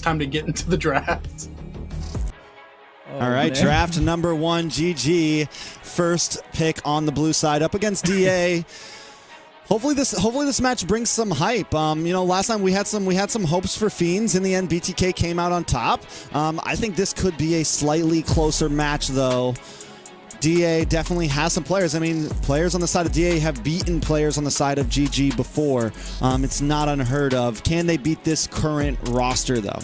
time to get into the draft. All right, draft number 1, GG. First pick on the blue side up against DA. Hopefully this match brings some hype. Last time we had some hopes for Fiends. In the end, BTK came out on top. I think this could be a slightly closer match, though. DA definitely has some players. I mean, players on the side of DA have beaten players on the side of GG before. It's not unheard of. Can they beat this current roster, though?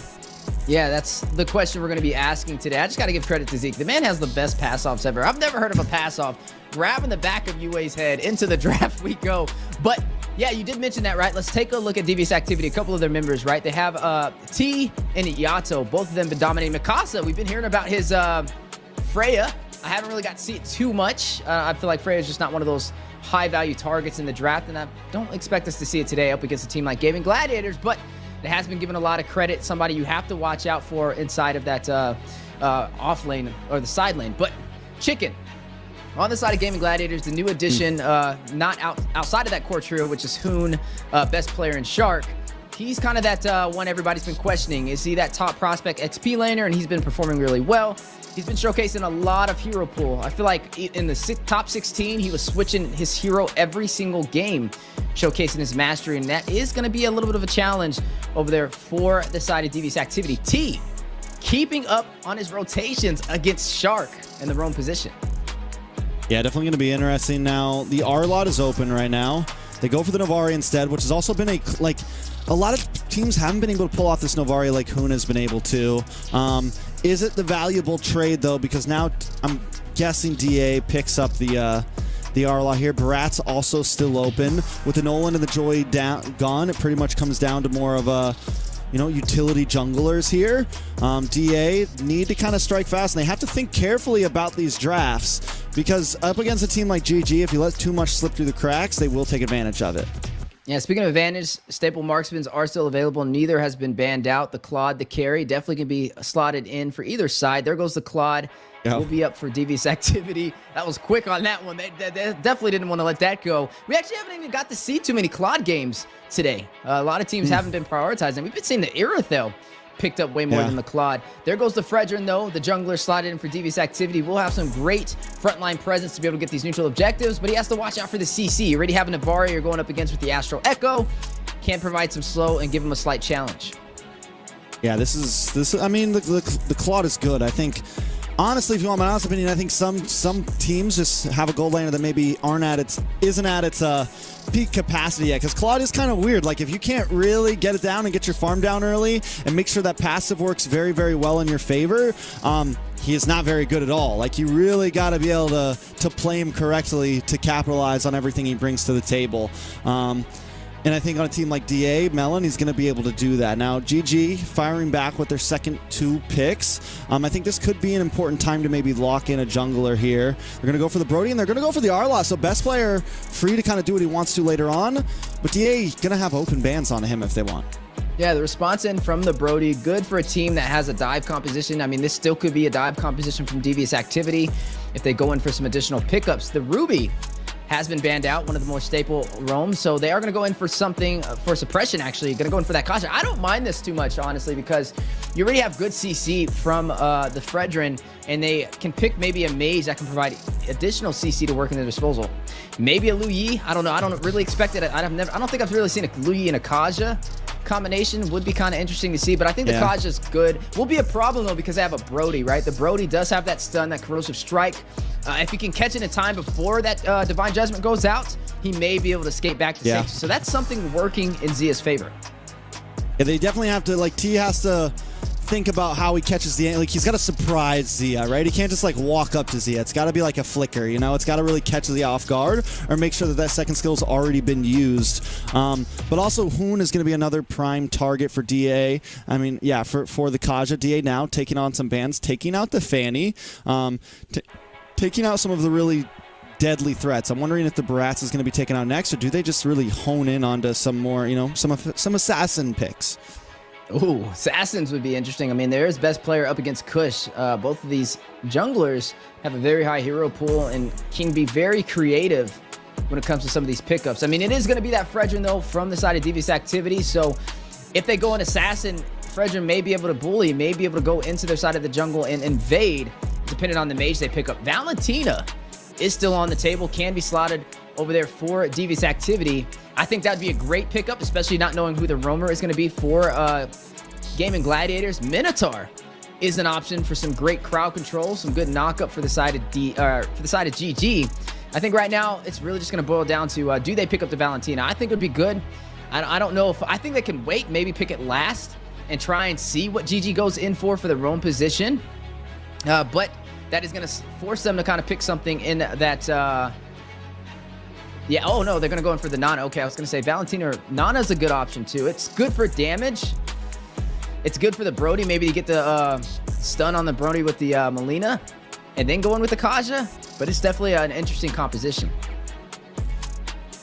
Yeah, that's the question we're going to be asking today. I just got to give credit to Zeke. The man has the best pass-offs ever. I've never heard of a pass-off grabbing the back of UA's head. Into the draft we go. But yeah, you did mention that, right? Let's take a look at Devious Activity. A couple of their members, right? They have T and Yato. Both of them been dominating. Mikasa, we've been hearing about his Freya. I haven't really got to see it too much. I feel like Freya is just not one of those high-value targets in the draft, and I don't expect us to see it today up against a team like Gaming Gladiators, but it has been given a lot of credit. Somebody you have to watch out for inside of that off lane or the side lane. But Chicken, on the side of Gaming Gladiators, the new addition, not outside of that core trio, which is Hoon, best player, and Shark. He's kind of that one everybody's been questioning. Is he that top prospect XP laner? And he's been performing really well. He's been showcasing a lot of hero pool. I feel like in the top 16, he was switching his hero every single game, showcasing his mastery, and that is going to be a little bit of a challenge over there for the side of Devious Activity. T, keeping up on his rotations against Shark in the roam position. Yeah, definitely going to be interesting. Now, the R lot is open right now. They go for the Novari instead, which has also been a lot of teams haven't been able to pull off this Novari like Hoon has been able to. Is it the valuable trade, though? Because now I'm guessing DA picks up the R-Law here. Barat's also still open. With the Nolan and the Joy gone, it pretty much comes down to more of a, utility junglers here. DA need to kind of strike fast, and they have to think carefully about these drafts, because up against a team like GG, if you let too much slip through the cracks, they will take advantage of it. Yeah, speaking of advantage, staple marksmans are still available. Neither has been banned out. The Claude, the carry, definitely can be slotted in for either side. There goes the Claude. Yep. We'll be up for Devious Activity. That was quick on that one. They definitely didn't want to let that go. We actually haven't even got to see too many Claude games today. A lot of teams haven't been prioritizing. We've been seeing the Irithyll picked up way more than the Claude. There goes the Fredrin, though. The jungler slotted in for Devious Activity. We'll have some great frontline presence to be able to get these neutral objectives, but he has to watch out for the CC. You already have a Navari you're going up against with the Astral Echo. Can provide some slow and give him a slight challenge. Yeah, I mean, the Claude is good. I think, honestly, if you want my honest opinion, I think some teams just have a gold laner that maybe isn't at its peak capacity yet, because Claude is kind of weird. Like, if you can't really get it down and get your farm down early and make sure that passive works very, very well in your favor, he is not very good at all. Like, you really got to be able to play him correctly to capitalize on everything he brings to the table. And I think on a team like DA, Melon, he's going to be able to do that. Now, GG firing back with their second 2 picks. I think this could be an important time to maybe lock in a jungler here. They're going to go for the Brody, and they're going to go for the Arla. So best player free to kind of do what he wants to later on. But DA going to have open bans on him if they want. Yeah, the response in from the Brody, good for a team that has a dive composition. I mean, this still could be a dive composition from Devious Activity if they go in for some additional pickups. The Ruby has been banned out, one of the more staple roams, so they are going to go in for something, for suppression actually, going to go in for that Kasha. I don't mind this too much, honestly, because you already have good CC from the Fredrin, and they can pick maybe a mage that can provide additional CC to work in their disposal. Maybe a Lu Yi, I don't know, I don't really expect it. I don't think I've really seen a Lu Yi and a Kaja combination. Would be kind of interesting to see, but I think the Kaja is good. Will be a problem though, because they have a Brody, right? The Brody does have that stun, that corrosive strike. If he can catch it in time before that Divine Judgment goes out, he may be able to skate back to safety. So that's something working in Zia's favor. Yeah, they definitely have to, T has to think about how he catches the, he's got to surprise Zia, right? He can't just walk up to Zia. It's got to be like a flicker, It's got to really catch Zia off guard, or make sure that second skill's already been used. But also Hoon is going to be another prime target for DA. I mean, yeah, for the Kaja. DA now taking on some bans, taking out the Fanny, taking out some of the really deadly threats. I'm wondering if the Barats is going to be taken out next, or do they just really hone in onto some more, some assassin picks? Ooh, assassins would be interesting. I mean, there is best player up against Kush. Both of these junglers have a very high hero pool and can be very creative when it comes to some of these pickups. I mean, it is going to be that Fredrin, though, from the side of Devious Activity. So if they go an assassin Fredrin may be able to bully, may be able to go into their side of the jungle and invade, depending on the mage they pick up. Valentina is still on the table, can be slotted over there for Devious Activity. I think that'd be a great pickup, especially not knowing who the roamer is going to be for Gaming Gladiators. Minotaur is an option for some great crowd control, some good knockup for the side of GG. I think right now it's really just going to boil down to do they pick up the Valentina? I think it would be good. I don't know if I think they can wait, maybe pick it last and try and see what GG goes in for the roam position. But that is going to force them to kind of pick something in that. Yeah. Oh no, they're going to go in for the Nana. Okay, I was going to say Valentina or Nana's a good option too. It's good for damage. It's good for the Brody, maybe to get the stun on the Brody with the Melina, and then go in with the Kaja. But it's definitely an interesting composition.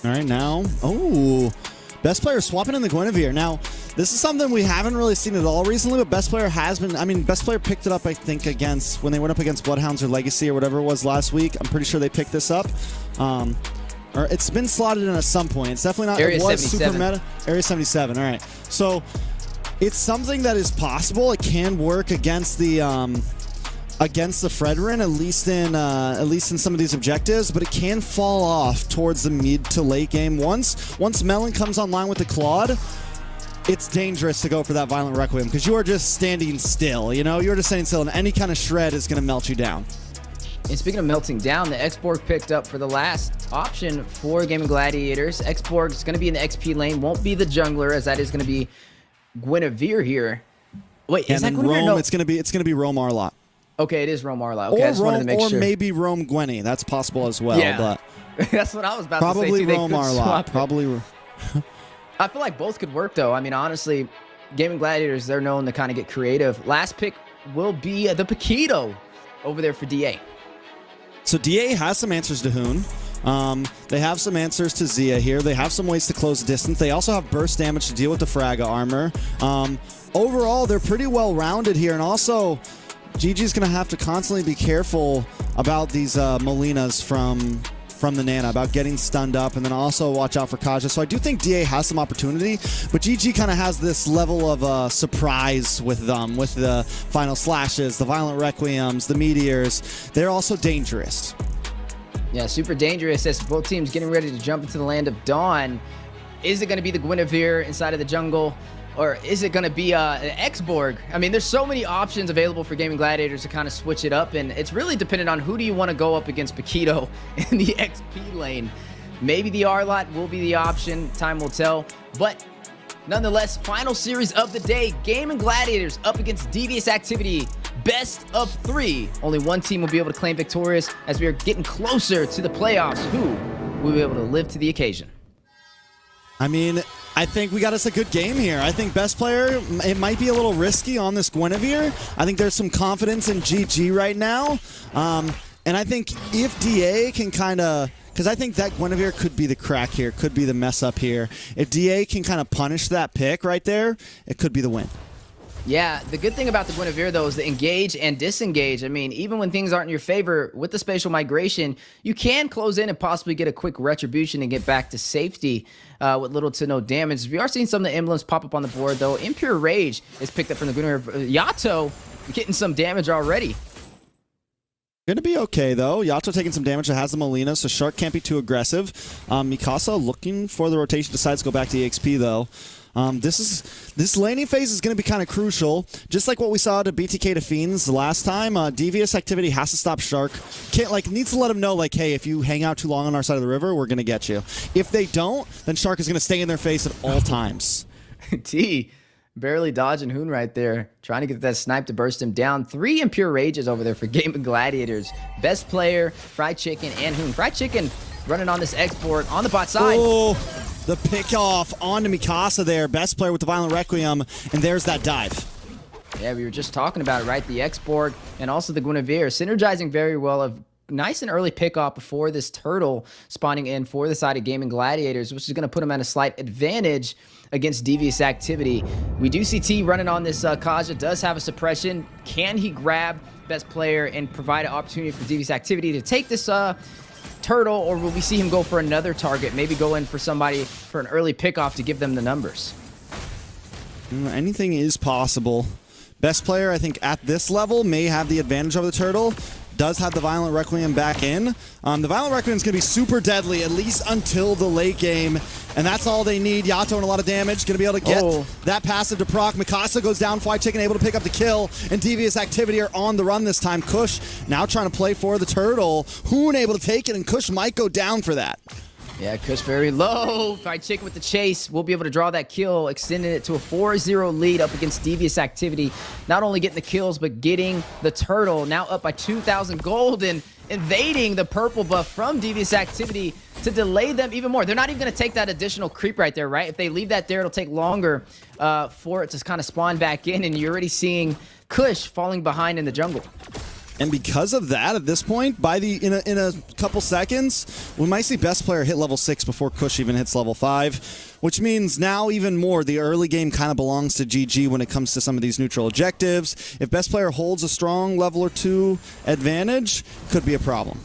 All right, now, best player swapping in the Guinevere. Now, this is something we haven't really seen at all recently, but best player has been, I mean, best player picked it up, I think, against, when they went up against Bloodhounds or Legacy or whatever it was last week. I'm pretty sure they picked this up. Or it's been slotted in at some point. It's definitely not, Area it was 77. super meta. Area 77, all right. So, it's something that is possible. It can work against the Fredrin, at least in some of these objectives, but it can fall off towards the mid to late game. Once Melon comes online with the Claude, it's dangerous to go for that Violent Requiem because you are just standing still. You know, you're just standing still, and any kind of shred is going to melt you down. And speaking of melting down, the Xborg picked up for the last option for Gaming Gladiators. Xborg is going to be in the XP lane, won't be the jungler, as that is going to be Guinevere here. Wait, is that Guinevere? Rome, no. it's gonna be Rome Arlot. Okay, it is Rome Arlot. Okay, I just wanted to make sure. Or maybe Rome Gwenny. That's possible as well. Yeah. But that's what I was about probably to say too. Rome Arlot. Probably. I feel like both could work though. I mean, honestly, Gaming Gladiators, they're known to kind of get creative. Last pick will be the Paquito over there for DA. So DA has some answers to Hoon. They have some answers to Zia here. They have some ways to close the distance. They also have burst damage to deal with the Fraga armor. Overall, they're pretty well rounded here, and also GG's going to have to constantly be careful about these Molinas from the Nana, about getting stunned up, and then also watch out for Kaja. So I do think DA has some opportunity, but GG kind of has this level of surprise with them, with the final slashes, the Violent Requiems, the Meteors. They're also dangerous. Yeah, super dangerous as both teams getting ready to jump into the land of Dawn. Is it going to be the Guinevere inside of the jungle? Or is it going to be an Xborg? I mean, there's so many options available for Gaming Gladiators to kind of switch it up, and it's really dependent on who do you want to go up against Paquito in the XP lane. Maybe the Arlot will be the option. Time will tell. But nonetheless, final series of the day. Gaming Gladiators up against Devious Activity. Best of 3. Only one team will be able to claim victorious as we are getting closer to the playoffs. Who will be able to live to the occasion? I mean, I think we got us a good game here. I think best player, it might be a little risky on this Guinevere. I think there's some confidence in GG right now. And I think if DA can kind of, because I think that Guinevere could be the crack here, could be the mess up here. If DA can kind of punish that pick right there, it could be the win. Yeah, the good thing about the Guinevere, though, is the engage and disengage. I mean, even when things aren't in your favor, with the spatial migration, you can close in and possibly get a quick retribution and get back to safety with little to no damage. We are seeing some of the emblems pop up on the board, though. Impure Rage is picked up from the Guinevere. Yato getting some damage already. Gonna be okay, though. Yato taking some damage that has the Molina, so Shark can't be too aggressive. Mikasa looking for the rotation, decides to go back to EXP, though. This laning phase is going to be kind of crucial. Just like what we saw to BTK to Fiends the last time, Devious Activity has to stop Shark. Needs to let him know, like, hey, if you hang out too long on our side of the river, we're going to get you. If they don't, then Shark is going to stay in their face at all times. T barely dodging Hoon right there, trying to get that snipe to burst him down. 3 Impure Rages over there for Gaming Gladiators. Best player, Fried Chicken, and Hoon. Fried Chicken running on this Xborg on the bot side. Oh, the pick off onto Mikasa there. Best player with the Violent Requiem, and there's that dive. Yeah, we were just talking about it, right? The Xborg and also the Guinevere synergizing very well. Of nice and early pickoff before this turtle spawning in for the side of Gaming Gladiators, which is going to put him at a slight advantage against Devious Activity. We do see T running on this Kaja, does have a suppression. Can he grab best player and provide an opportunity for Devious Activity to take this turtle, or will we see him go for another target? Maybe go in for somebody for an early pickoff to give them the numbers. Anything is possible. Best player, I think, at this level may have the advantage over the Turtle. Does have the Violent Requiem back in. The Violent Requiem is going to be super deadly, at least until the late game. And that's all they need. Yato and a lot of damage. Going to be able to get that passive to proc. Mikasa goes down. Fly Chicken able to pick up the kill. And Devious Activity are on the run this time. Kush now trying to play for the Turtle. Hoon able to take it, and Kush might go down for that. Yeah, Kush very low. Fried Chicken with the chase. We'll be able to draw that kill, extending it to a 4-0 lead up against Devious Activity. Not only getting the kills, but getting the Turtle now up by 2,000 gold and invading the purple buff from Devious Activity to delay them even more. They're not even going to take that additional creep right there, right? If they leave that there, it'll take longer for it to kind of spawn back in, and you're already seeing Kush falling behind in the jungle. And because of that, at this point, in a couple seconds, we might see best player hit level 6 before Kush even hits level 5, which means now even more the early game kind of belongs to GG when it comes to some of these neutral objectives. If best player holds a strong level or 2 advantage, could be a problem.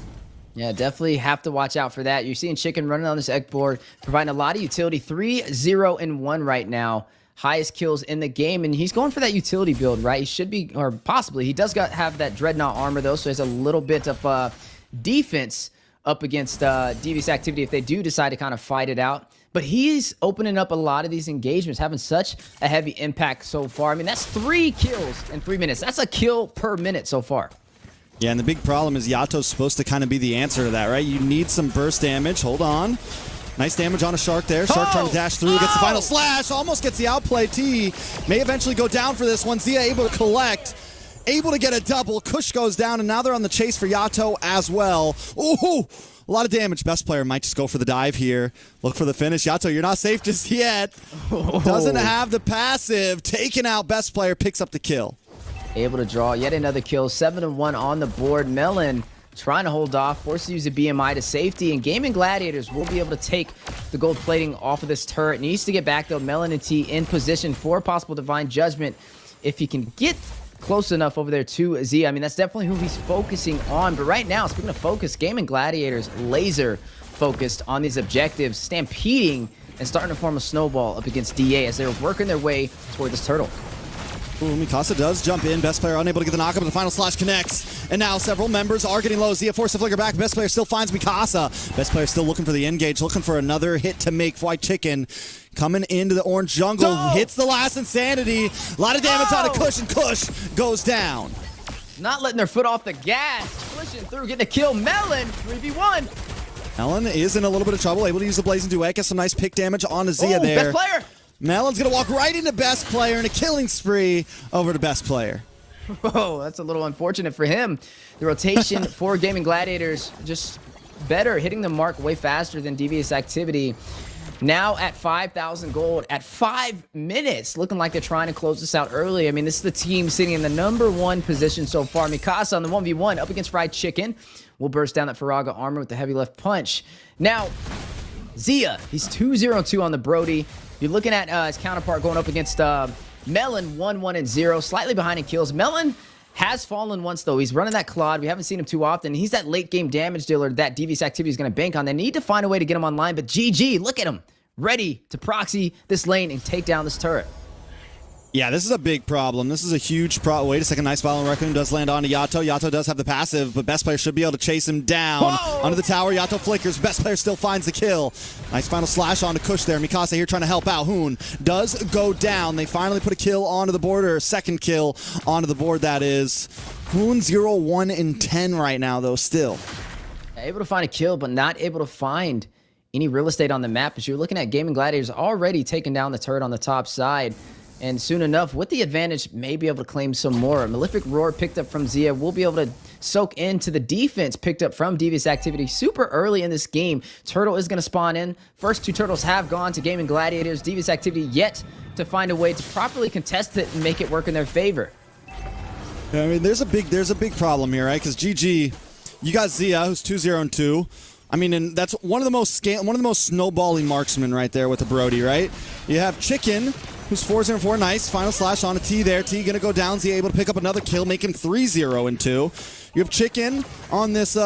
Yeah, definitely have to watch out for that. You're seeing Chicken running on this egg board, providing a lot of utility. 3-0-1 right now. Highest kills in the game, and he's going for that utility build, right? He should be, or possibly, he does have that Dreadnought armor, though, so he has a little bit of defense up against Devious Activity if they do decide to kind of fight it out. But he's opening up a lot of these engagements, having such a heavy impact so far. I mean, that's 3 kills in 3 minutes. That's a kill per minute so far. Yeah, and the big problem is Yato's supposed to kind of be the answer to that, right? You need some burst damage. Hold on. Nice damage on a Shark there. Shark trying to dash through, gets the final slash, almost gets the outplay. T may eventually go down for this one. Zia able to collect, able to get a double. Kush goes down, and now they're on the chase for Yato as well. Ooh, a lot of damage. Best player might just go for the dive here. Look for the finish. Yato, you're not safe just yet. Doesn't have the passive. Taken out. Best player picks up the kill. Able to draw yet another kill. 7-1 on the board. Melon trying to hold off, forced to use a BMI to safety, and Gaming Gladiators will be able to take the gold plating off of this turret. Needs to get back, though. Melon and T in position for possible Divine Judgment if he can get close enough over there to Z. I mean, that's definitely who he's focusing on. But right now, speaking of focus, Gaming Gladiators laser focused on these objectives, stampeding and starting to form a snowball up against DA as they're working their way toward this turtle. Ooh, Mikasa does jump in. Best player unable to get the knockup, and the final slash connects. And now several members are getting low. Zia forced to flicker back. Best player still finds Mikasa. Best player still looking for the engage, looking for another hit to make. White Chicken coming into the orange jungle. Hits the last insanity. A lot of damage on a Kush, and Kush goes down. Not letting their foot off the gas. Pushing through, getting a kill. Melon, 3v1. Melon is in a little bit of trouble. Able to use the Blazing Duet. Get some nice pick damage on Zia there. Best player. Melon's going to walk right into best player and a killing spree over to best player. Oh, that's a little unfortunate for him. The rotation for Gaming Gladiators just better, hitting the mark way faster than Devious Activity. Now at 5,000 gold at 5 minutes, looking like they're trying to close this out early. I mean, this is the team sitting in the #1 position so far. Mikasa on the 1v1 up against Fried Chicken. Will burst down that Faraga armor with the heavy left punch. Now, Zia, he's 2-0-2 on the Brody. You're looking at his counterpart going up against Melon, 1-1-0, slightly behind in kills. Melon has fallen once, though. He's running that Claude. We haven't seen him too often. He's that late-game damage dealer that Devious Activity is going to bank on. They need to find a way to get him online, but GG, look at him, ready to proxy this lane and take down this turret. Yeah, this is a big problem. This is a huge problem. Wait a second. Nice Violent Requiem does land onto Yato. Yato does have the passive, but best player should be able to chase him down. Under the tower, Yato flickers. Best player still finds the kill. Nice final slash onto Kush there. Mikasa here trying to help out. Hoon does go down. They finally put a kill onto the board, or a second kill onto the board, that is. Hoon 0-1-10 right now, though, still. Able to find a kill, but not able to find any real estate on the map. As you're looking at Gaming Gladiators already taking down the turret on the top side. And soon enough, with the advantage, may be able to claim some more. Malefic Roar picked up from Zia. We'll be able to soak into the defense picked up from Devious Activity super early in this game. Turtle is going to spawn in. First 2 turtles have gone to Gaming Gladiators. Devious Activity yet to find a way to properly contest it and make it work in their favor. I mean, there's a big problem here, right? Because GG, you got Zia, who's 2-0-2. I mean, and that's one of the most snowballing marksmen right there with the Brody, right? You have Chicken, who's 4-0-4. Nice final slash on a T there. T gonna go down. Z able to pick up another kill, make him 3-0-2. You have Chicken on this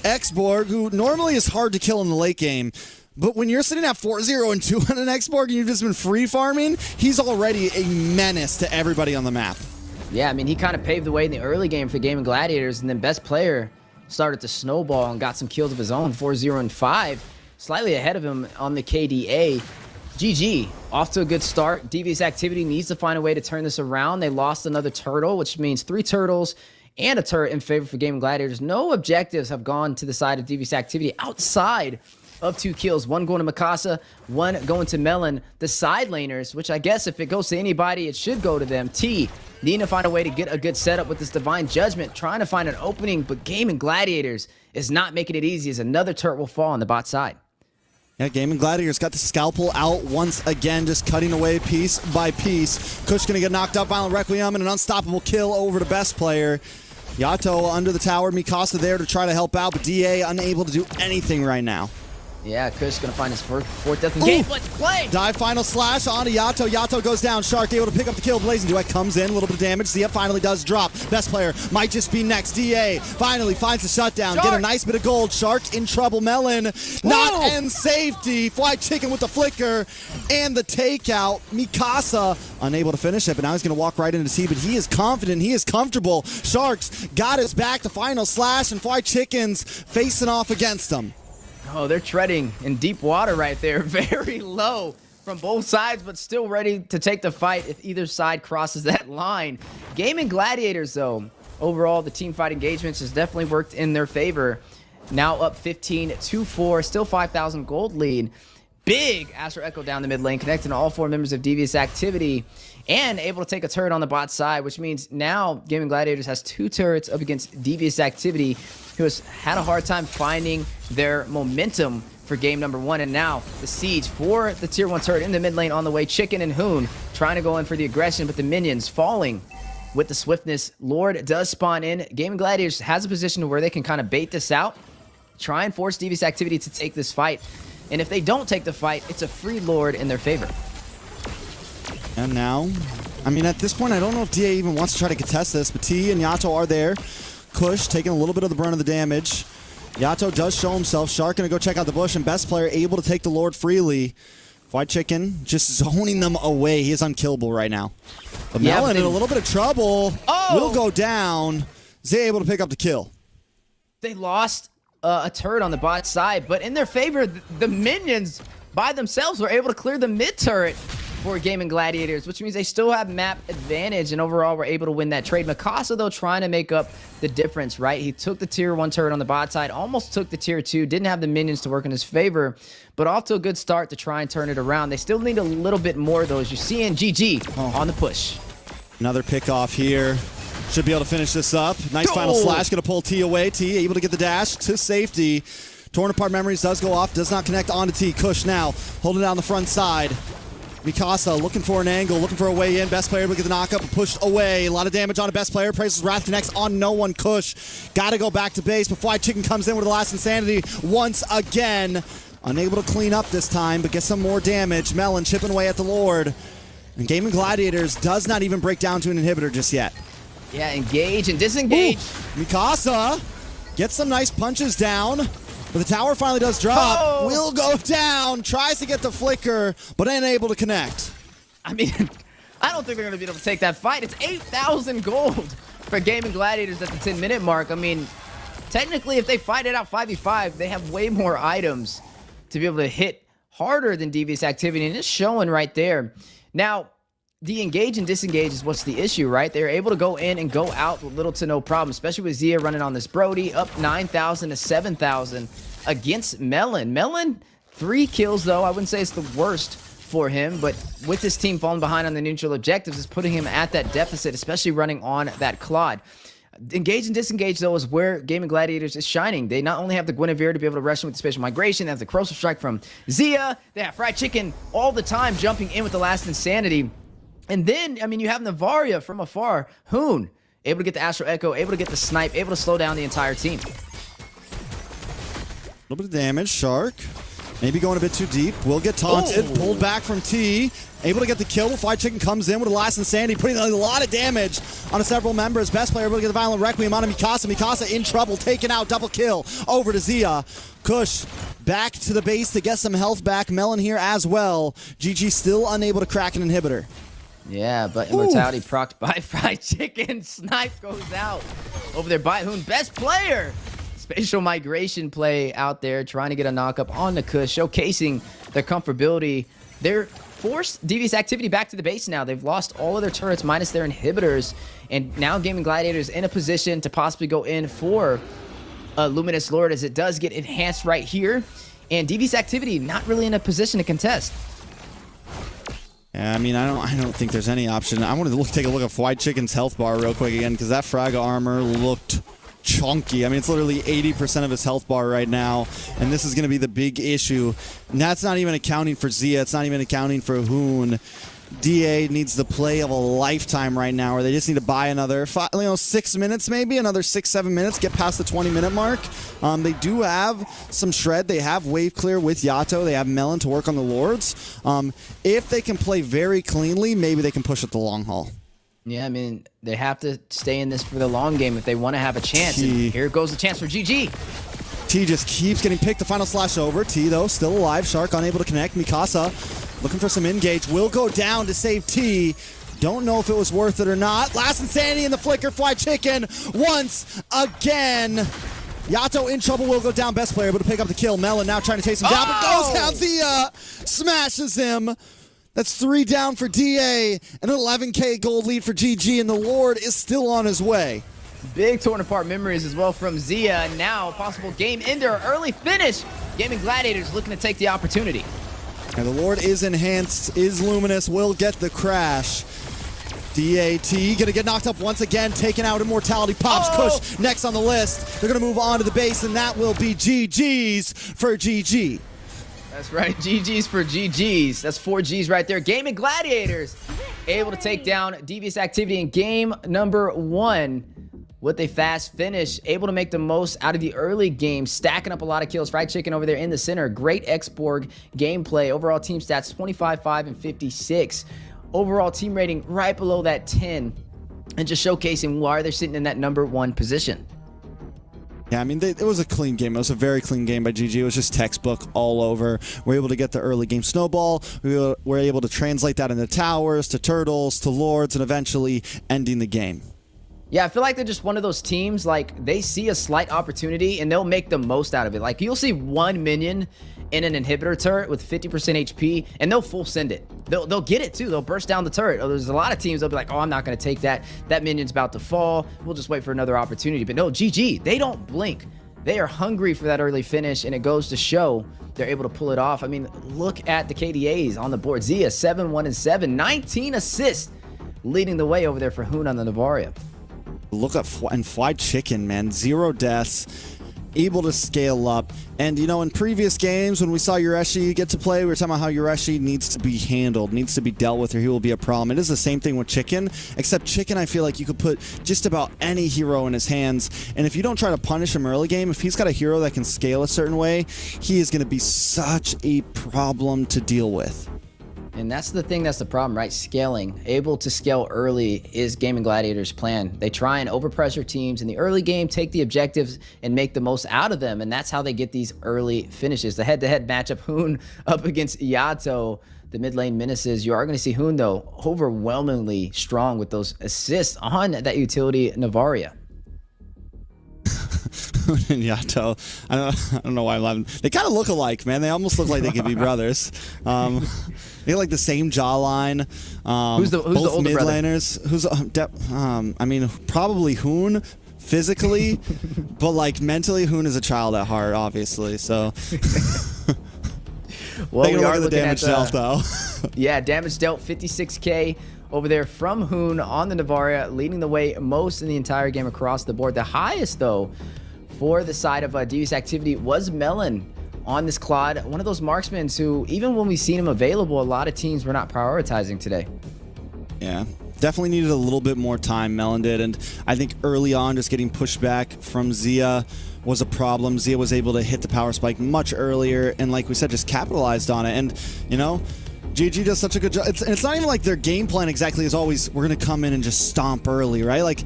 X-Borg, who normally is hard to kill in the late game. But when you're sitting at 4-0 and 2 on an export and you've just been free farming, he's already a menace to everybody on the map. Yeah, I mean, he kind of paved the way in the early game for Gaming Gladiators, and then best player started to snowball and got some kills of his own, 4-0 and 5, slightly ahead of him on the KDA. GG, off to a good start. Devious Activity needs to find a way to turn this around. They lost another turtle, which means 3 turtles and a turret in favor for Gaming Gladiators. No objectives have gone to the side of Devious Activity outside of 2 kills. 1 going to Mikasa, 1 going to Melon. The side laners, which I guess if it goes to anybody, it should go to them. T needing to find a way to get a good setup with this Divine Judgment, trying to find an opening, but Gaming Gladiators is not making it easy as another turret will fall on the bot side. Yeah, Gaming Gladiators got the scalpel out once again, just cutting away piece by piece. Kush gonna get knocked up, Violent Requiem, and an unstoppable kill over to best player. Yato under the tower, Mikasa there to try to help out, but DA unable to do anything right now. Yeah, Kush gonna find his fourth death in the game. Let's play! Dive final slash onto Yato. Yato goes down. Shark able to pick up the kill. Blazing Duet comes in. A little bit of damage. Zia finally does drop. Best player might just be next. DA finally finds the shutdown. Shark. Get a nice bit of gold. Shark in trouble. Melon not in safety. Fly Chicken with the flicker and the takeout. Mikasa unable to finish it, but now he's going to walk right into T, but he is confident. He is comfortable. Sharks got his back to final slash, and Fly Chicken's facing off against him. Oh, they're treading in deep water right there. Very low from both sides, but still ready to take the fight if either side crosses that line. Gaming Gladiators, though, overall, the team fight engagements has definitely worked in their favor. Now up 15-4, still 5,000 gold lead. Big Astro Echo down the mid lane, connecting to all 4 members of Devious Activity, and able to take a turret on the bot side, which means now Gaming Gladiators has 2 turrets up against Devious Activity, who has had a hard time finding their momentum for game number 1. And now the siege for the tier 1 turret in the mid lane on the way. Chicken and Hoon trying to go in for the aggression, but the minions falling with the swiftness. Lord does spawn in. Gaming Gladiators has a position to where they can kind of bait this out, try and force Devious Activity to take this fight. And if they don't take the fight, it's a free Lord in their favor. And now, I mean, at this point, I don't know if DA even wants to try to contest this, but T and Yato are there. Kush taking a little bit of the brunt of the damage. Yato does show himself. Shark gonna go check out the bush, and best player able to take the Lord freely. White Chicken just zoning them away. He is unkillable right now. But Yeah, Melon but in a little bit of trouble. Oh! Will go down. Zay able to pick up the kill. They lost a turret on the bot side, but in their favor, the minions by themselves were able to clear the mid turret for Gaming Gladiators, which means they still have map advantage, and overall were able to win that trade. Mikasa, though, trying to make up the difference, right? He took the tier 1 turret on the bot side, almost took the tier 2, didn't have the minions to work in his favor, but off to a good start to try and turn it around. They still need a little bit more, though, as you see in GG on the push. Another pick off here. Should be able to finish this up. Nice final slash. Going to pull T away. T able to get the dash to safety. Torn apart memories does go off. Does not connect onto T. Kush now holding down the front side. Mikasa looking for an angle, looking for a way in. Best player able to get the knockup and pushed away. A lot of damage on a best player. Praises Wrath connects on no one. Kush got to go back to base before White Chicken comes in with the last insanity once again. Unable to clean up this time, but get some more damage. Melon chipping away at the Lord. And Gaming Gladiators does not even break down to an inhibitor just yet. Yeah, engage and disengage. Ooh. Mikasa gets some nice punches down, but the tower finally does drop. Oh. Will go down, tries to get the flicker, but unable to connect. I mean, I don't think they're going to be able to take that fight. It's 8,000 gold for Gaming Gladiators at the 10-minute mark. I mean, technically, if they fight it out 5v5, they have way more items to be able to hit harder than Devious Activity, and it's showing right there. Now, the engage and disengage is what's the issue, right? They're able to go in and go out with little to no problem, especially with Zia running on this Brody, up 9,000 to 7,000 against Melon. Melon, 3 kills, though. I wouldn't say it's the worst for him, but with his team falling behind on the neutral objectives, is putting him at that deficit, especially running on that Claude. Engage and disengage, though, is where Gaming Gladiators is shining. They not only have the Guinevere to be able to rush in with the Spatial Migration, they have the Corrosive Strike from Zia, they have Fried Chicken all the time jumping in with the last Insanity. And then, I mean, you have Navaria from afar. Hoon, able to get the Astro Echo, able to get the snipe, able to slow down the entire team. A little bit of damage. Shark Maybe going a bit too deep. Will get taunted. Pulled back from T. Able to get the kill. Fried Chicken comes in with a last insanity, putting a lot of damage on several members. Best player able to get the Violent Requiem on Mikasa. Mikasa in trouble. Taken out. Double kill. Over to Zia. Kush back to the base to get some health back. Melon here as well. GG still unable to crack an inhibitor. Yeah, but Immortality procced by Fried Chicken. Snipe goes out over there by Hoon. Best player. Spatial migration play out there, trying to get a knock-up on the Kush, showcasing their comfortability. They're forced Devious Activity back to the base now. They've lost all of their turrets minus their inhibitors, and now Gaming Gladiators in a position to possibly go in for Luminous Lord, as it does get enhanced right here. And Devious Activity not really in a position to contest. Yeah, I mean, I don't think there's any option. I want to take a look at Fried Chicken's health bar real quick again, because that Fraga armor looked chunky. I mean, it's literally 80% of his health bar right now, and this is going to be the big issue. And that's not even accounting for Zia. It's not even accounting for Hoon. DA needs the play of a lifetime right now, where they just need to buy another 6 minutes, maybe another 6-7 minutes, get past the 20-minute mark. They do have some shred. They have wave clear with Yato. They have Melon to work on the Lords. If they can play very cleanly, maybe they can push it the long haul. Yeah, I mean, they have to stay in this for the long game if they want to have a chance. And here goes the chance for GG. T just keeps getting picked. The final slash over. T, though, still alive. Shark unable to connect. Mikasa looking for some engage. Will go down to save T. Don't know if it was worth it or not. Last Insanity in the flicker. Fried Chicken once again. Yato in trouble. Will go down. Best player able to pick up the kill. Melon now trying to chase him down, but goes down. Zia smashes him. That's 3 down for DA, and an 11K gold lead for GG, and the Lord is still on his way. Big torn apart memories as well from Zia, and now possible game ender, early finish. Gaming Gladiators looking to take the opportunity. And the Lord is enhanced, is luminous, will get the crash. DAT gonna get knocked up once again, taken out. Immortality pops. Kush next on the list. They're gonna move on to the base, and that will be GG's for GG. That's right, GG's for GG's. That's 4 G's right there. Gaming Gladiators able to take down Devious Activity in game number 1 with a fast finish. Able to make the most out of the early game, stacking up a lot of kills. Fried Chicken over there in the center. Great X-Borg gameplay. Overall team stats 25, 5, and 56. Overall team rating right below that 10. And just showcasing why they're sitting in that number 1 position. Yeah, I mean, it was a clean game. It was a very clean game by GG. It was just textbook all over. We were able to get the early game snowball. We were able to translate that into towers, to turtles, to lords, and eventually ending the game. Yeah, I feel like they're just one of those teams, like, they see a slight opportunity and they'll make the most out of it. Like, you'll see 1 minion in an inhibitor turret with 50% HP, and they'll full send it. They'll get it, too. They'll burst down the turret. There's a lot of teams, they'll be like, oh, I'm not going to take that. That minion's about to fall. We'll just wait for another opportunity. But no, GG, they don't blink. They are hungry for that early finish, and it goes to show they're able to pull it off. I mean, look at the KDAs on the board. Zia, 7-1-7, 19 assists, leading the way over there for Hoon on the Navaria. Look at Fried Chicken, man. 0 deaths. Able to scale up. And, you know, in previous games when we saw Yureshi get to play, we were talking about how Yureshi needs to be handled, needs to be dealt with, or he will be a problem. It is the same thing with Chicken, except Chicken, I feel like you could put just about any hero in his hands, and if you don't try to punish him early game, if he's got a hero that can scale a certain way, he is going to be such a problem to deal with. And that's the thing, that's the problem, right? Scaling. Able to scale early is Gaming Gladiators' plan. They try and overpressure teams in the early game, take the objectives, and make the most out of them. And that's how they get these early finishes. The head-to-head matchup, Hoon up against Yato, the mid lane menaces. You are going to see Hoon, though, overwhelmingly strong with those assists on that utility Navaria. And Yato, I don't know why I'm laughing. They kind of look alike, man. They almost look like they could be brothers. They have like the same jawline. Who's the older mid brother? laners? I mean, probably Hoon physically, but like mentally, Hoon is a child at heart, obviously. So. Well, we are looking at the damage dealt, though. Yeah, damage dealt 56K over there from Hoon on the Navaria, leading the way most in the entire game across the board. The highest, though, for the side of Devious Activity was Melon on this Claude. One of those marksmen who, even when we've seen him available, a lot of teams were not prioritizing today. Yeah. definitely needed a little bit more time, Melon did, and I think early on just getting pushed back from Zia was a problem. Zia was able to hit the power spike much earlier, and like we said, just capitalized on it. And, you know, GG does such a good job. It's not even like their game plan exactly is always, we're going to come in and just stomp early, right? Like,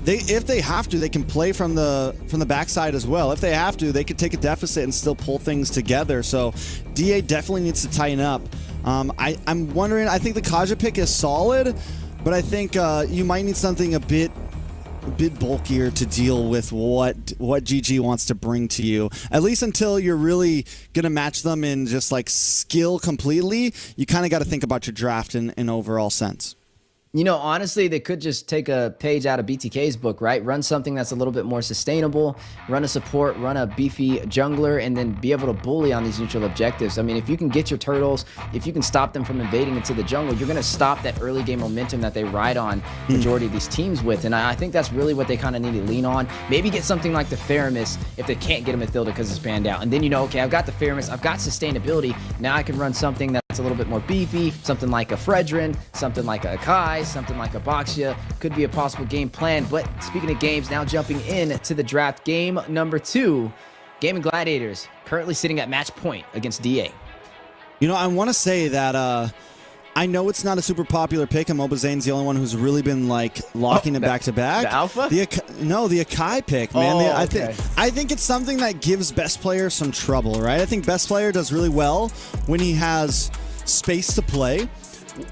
if they have to, they can play from the backside as well. If they have to, they could take a deficit and still pull things together. So DA definitely needs to tighten up. I'm wondering, I think the Kaja pick is solid, but I think you might need something a bit bulkier to deal with what GG wants to bring to you. At least until you're really going to match them in just like skill completely, you kind of got to think about your draft in overall sense. You know, honestly, they could just take a page out of BTK's book, right? Run something that's a little bit more sustainable, run a support, run a beefy jungler, and then be able to bully on these neutral objectives. I mean, if you can get your turtles, if you can stop them from invading into the jungle, you're going to stop that early game momentum that they ride on majority of these teams with. And I think that's really what they kind of need to lean on. Maybe get something like the Faramis if they can't get a Mathilda because it's banned out. And then you know, okay, I've got the Faramis, I've got sustainability. Now I can run something that's a little bit more beefy, something like a Fredrin, something like a Kai, something like a Boxia. Could be a possible game plan. But speaking of games, now jumping in to the draft, game number 2, Gaming Gladiators currently sitting at match point against DA. You know, I want to say that I know it's not a super popular pick, and Mobazane's the only one who's really been like locking it back to back. The alpha? The Akai pick, man. Oh, I think it's something that gives best player some trouble, right? I think best player does really well when he has space to play.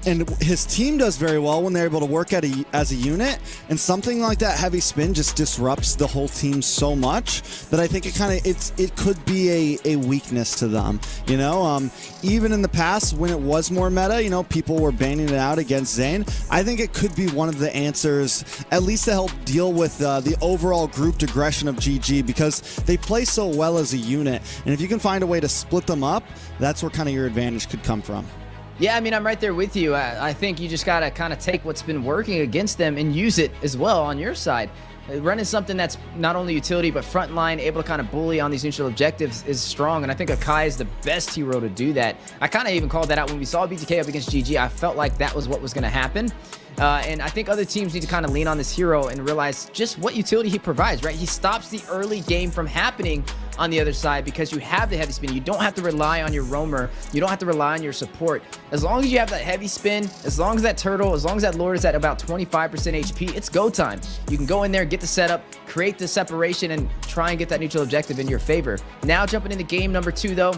And his team does very well when they're able to work as a unit, and something like that heavy spin just disrupts the whole team so much that I think it could be a weakness to them. You know, even in the past when it was more meta, you know, people were banning it out against Zane. I think it could be one of the answers, at least to help deal with the overall grouped aggression of GG, because they play so well as a unit, and if you can find a way to split them up, that's where kind of your advantage could come from. Yeah, I mean, I'm right there with you. I think you just got to kind of take what's been working against them and use it as well on your side. Running something that's not only utility but frontline, able to kind of bully on these neutral objectives is strong, and I think Akai is the best hero to do that. I kind of even called that out when we saw BTK up against GG. I felt like that was what was going to happen. And I think other teams need to kind of lean on this hero and realize just what utility he provides, right? He stops the early game from happening on the other side because you have the heavy spin. You don't have to rely on your roamer. You don't have to rely on your support. As long as you have that heavy spin, as long as that turtle, as long as that lord is at about 25% HP, it's go time. You can go in there, get the setup, create the separation, and try and get that neutral objective in your favor. Now jumping into game number 2, though.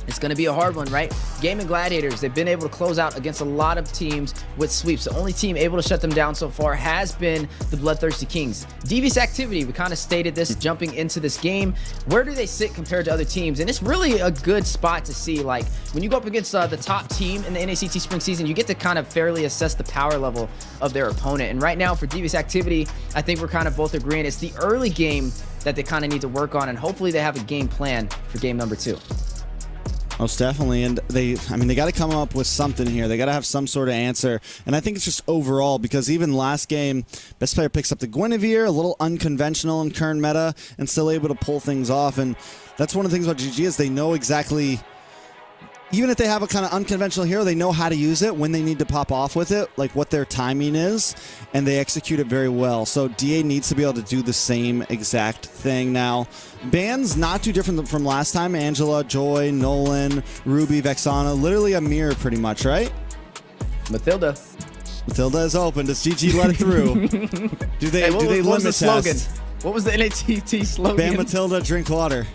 It's going to be a hard one, right? Gaming Gladiators, they've been able to close out against a lot of teams with sweeps. The only team able to shut them down so far has been the Bloodthirsty Kings. Devious Activity, we kind of stated this jumping into this game. Where do they sit compared to other teams? And it's really a good spot to see. Like, when you go up against the top team in the NACT spring season, you get to kind of fairly assess the power level of their opponent. And right now for Devious Activity, I think we're kind of both agreeing it's the early game that they kind of need to work on, and hopefully they have a game plan for game number 2. Most definitely, and they got to come up with something here. They got to have some sort of answer, and I think it's just overall, because even last game, best player picks up the Guinevere, a little unconventional in current meta, and still able to pull things off. And that's one of the things about GG is they know exactly, even if they have a kind of unconventional hero, they know how to use it when they need to pop off with it, like what their timing is, and they execute it very well. So DA needs to be able to do the same exact thing now. Bans not too different from last time. Angela, Joy, Nolan, Ruby, Vexana, literally a mirror pretty much, right? Mathilda is open. Does GG let it through? do they limit the slogan? test? What was the NACT slogan? Ban Mathilda, drink water.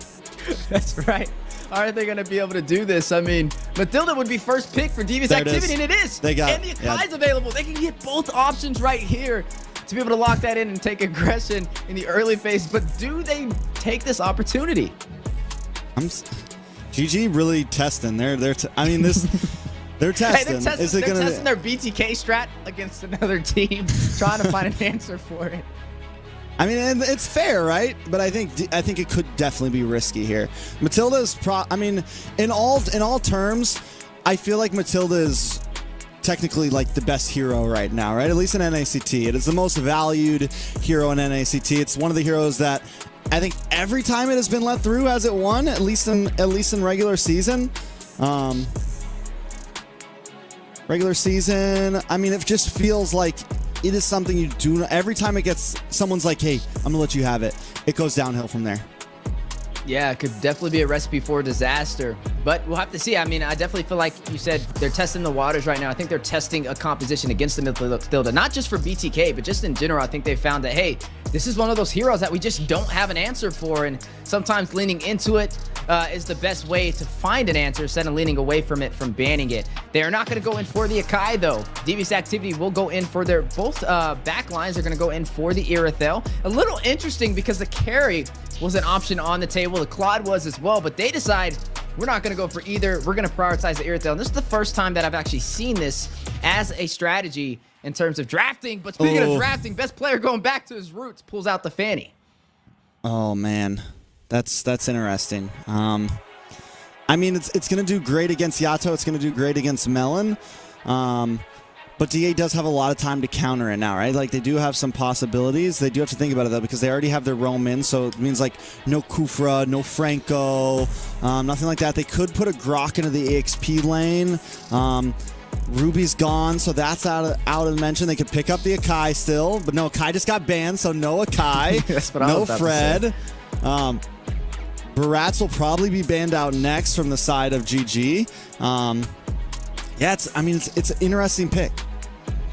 That's right. Are they going to be able to do this? I mean, Mathilda would be first pick for Devious Activity, and it is. They got and the Akai's available. They can get both options right here to be able to lock that in and take aggression in the early phase. But do they take this opportunity? GG really testing. They're testing. Hey, they're testing. testing their BTK strat against another team, trying to find an answer for it. I mean, and it's fair, right? But I think it could definitely be risky here. Matilda's in all terms, I feel like Matilda is technically like the best hero right now, right? At least in NACT. It is the most valued hero in NACT. It's one of the heroes that I think every time it has been let through has it won, at least in regular season. Regular season, I mean, it just feels like it is something you do. Every time it gets, someone's like, hey, I'm going to let you have it. It goes downhill from there. Yeah, it could definitely be a recipe for disaster, but we'll have to see. I mean, I definitely feel like you said they're testing the waters right now. I think they're testing a composition against the midfielder, not just for BTK, but just in general. I think they found that, hey, this is one of those heroes that we just don't have an answer for, and sometimes leaning into it is the best way to find an answer instead of leaning away from it, from banning it. They are not going to go in for the Akai, though. Devious Activity will go in for their both back lines. They're going to go in for the Irithel. A little interesting because the carry was an option on the table. The Claude was as well, but they decide we're not going to go for either. We're going to prioritize the Irithel. And this is the first time that I've actually seen this as a strategy in terms of drafting. But speaking of drafting, best player going back to his roots pulls out the Fanny. Oh, man. That's interesting. I mean, it's going to do great against Yato. It's going to do great against Melon. But DA does have a lot of time to counter it now, right? Like, they do have some possibilities. They do have to think about it, though, because they already have their roam in. So it means, like, no Kufra, no Franco, nothing like that. They could put a Grok into the EXP lane. Ruby's gone, so that's out of mention. They could pick up the Akai still, but no, Akai just got banned, so no Akai. That's what I was about Fred. To say. Barats will probably be banned out next from the side of GG. Yeah, it's an interesting pick.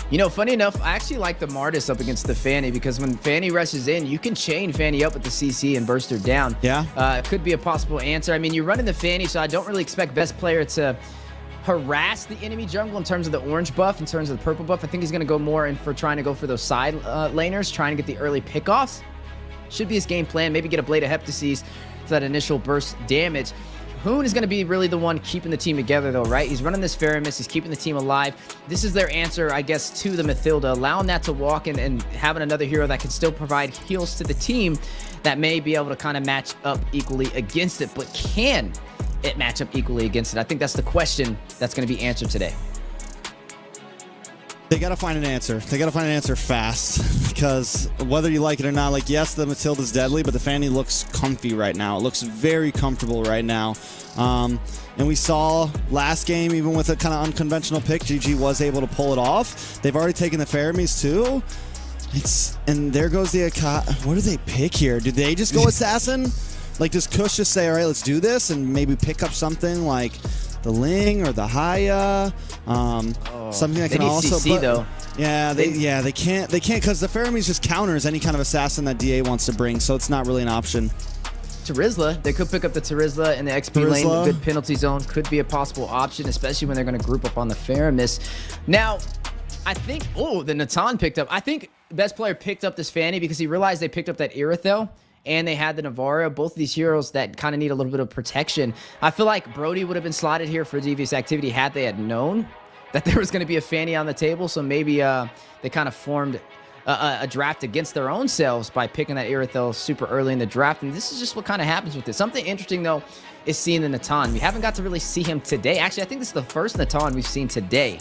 You know, funny enough, I actually like the Martis up against the Fanny because when Fanny rushes in, you can chain Fanny up with the CC and burst her down. Yeah. It could be a possible answer. I mean, you're running the Fanny, so I don't really expect best player to harass the enemy jungle in terms of the orange buff, in terms of the purple buff. I think he's going to go more in for trying to go for those side laners, trying to get the early pickoffs. Should be his game plan. Maybe get a Blade of Heptases for that initial burst damage. Hoon is going to be really the one keeping the team together, though, right? He's running this Faramis. He's keeping the team alive. This is their answer, I guess, to the Mathilda, allowing that to walk and having another hero that can still provide heals to the team that may be able to kind of match up equally against it. But can it match up equally against it? I think that's the question that's going to be answered today. They got to find an answer. They got to find an answer fast because whether you like it or not, like, yes, the Matilda's deadly, but the Fanny looks comfy right now. It looks very comfortable right now. And we saw last game, even with a kind of unconventional pick, GG was able to pull it off. They've already taken the Faramis too. And there goes the Akai. What do they pick here? Do they just go Assassin? Like, does Kush just say, all right, let's do this and maybe pick up something like the Ling or the Haya, something that can also. CC, though. Yeah, they can't because the Faramis just counters any kind of assassin that DA wants to bring, so it's not really an option. Tarizla, they could pick up the Tarizla in the XP lane. The good penalty zone could be a possible option, especially when they're going to group up on the Faramis. Now, I think, the Natan picked up. I think best player picked up this Fanny because he realized they picked up that Irithel. And they had the Navarro, both of these heroes that kind of need a little bit of protection. I feel like Brody would have been slotted here for Devious Activity had they had known that there was going to be a Fanny on the table. So maybe they kind of formed a draft against their own selves by picking that Irithel super early in the draft. And this is just what kind of happens with this. Something interesting, though, is seeing the Natan. We haven't got to really see him today. Actually, I think this is the first Natan we've seen today.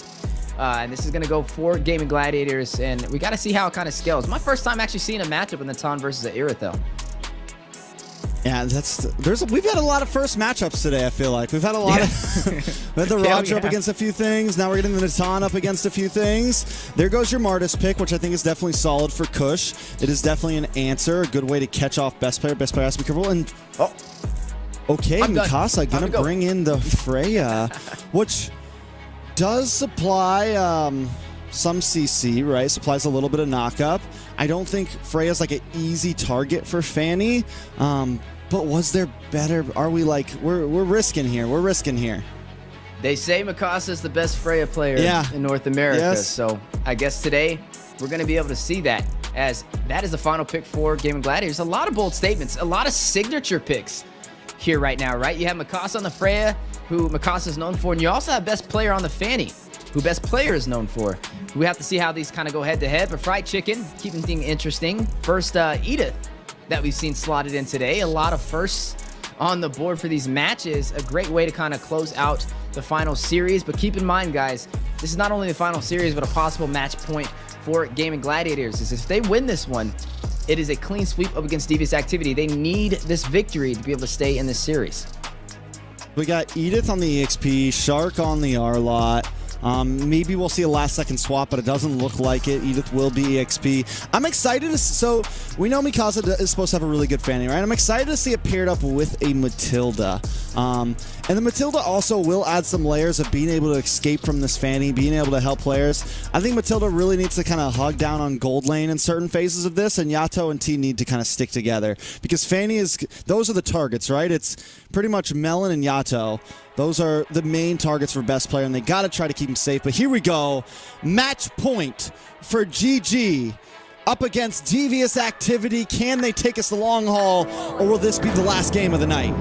And this is going to go for Gaming Gladiators. And we got to see how it kind of scales. My first time actually seeing a matchup with Natan versus the Irithel. Yeah, we've had a lot of first matchups today. I feel like we've had a lot of we had the Roger up against a few things. Now we're getting the Natan up against a few things. There goes your Martis pick, which I think is definitely solid for Kush. It is definitely an answer, a good way to catch off best player. Best player has to be careful. And okay, Mikasa gonna bring in the Freya, which does supply some CC, right? Supplies a little bit of knockup. I don't think Freya's like an easy target for Fanny. But was there better? Are we like, we're risking here. We're risking here. They say Mikasa is the best Freya player in North America. Yes. So I guess today we're going to be able to see that, as that is the final pick for Gaming Gladiators. A lot of bold statements, a lot of signature picks here right now, right? You have Mikasa on the Freya, who Mikasa is known for, and you also have best player on the Fanny, who best player is known for. We have to see how these kind of go head to head, but Fried Chicken, keeping things interesting. First, Edith that we've seen slotted in today. A lot of firsts on the board for these matches. A great way to kind of close out the final series. But keep in mind, guys, this is not only the final series, but a possible match point for Gaming Gladiators. Is if they win this one, it is a clean sweep up against Devious Activity. They need this victory to be able to stay in this series. We got Edith on the EXP, Shark on the R-Lot. Maybe we'll see a last-second swap, but it doesn't look like it. Edith will be EXP. I'm excited so we know Mikasa is supposed to have a really good Fanny, right? I'm excited to see it paired up with a Matilda. And the Matilda also will add some layers of being able to escape from this Fanny, being able to help players. I think Matilda really needs to kind of hug down on gold lane in certain phases of this, and Yato and T need to kind of stick together. Because Fanny those are the targets, right? It's pretty much Melon and Yato. Those are the main targets for best player, and they got to try to keep him safe. But here we go. Match point for GG up against Devious Activity. Can they take us the long haul, or will this be the last game of the night?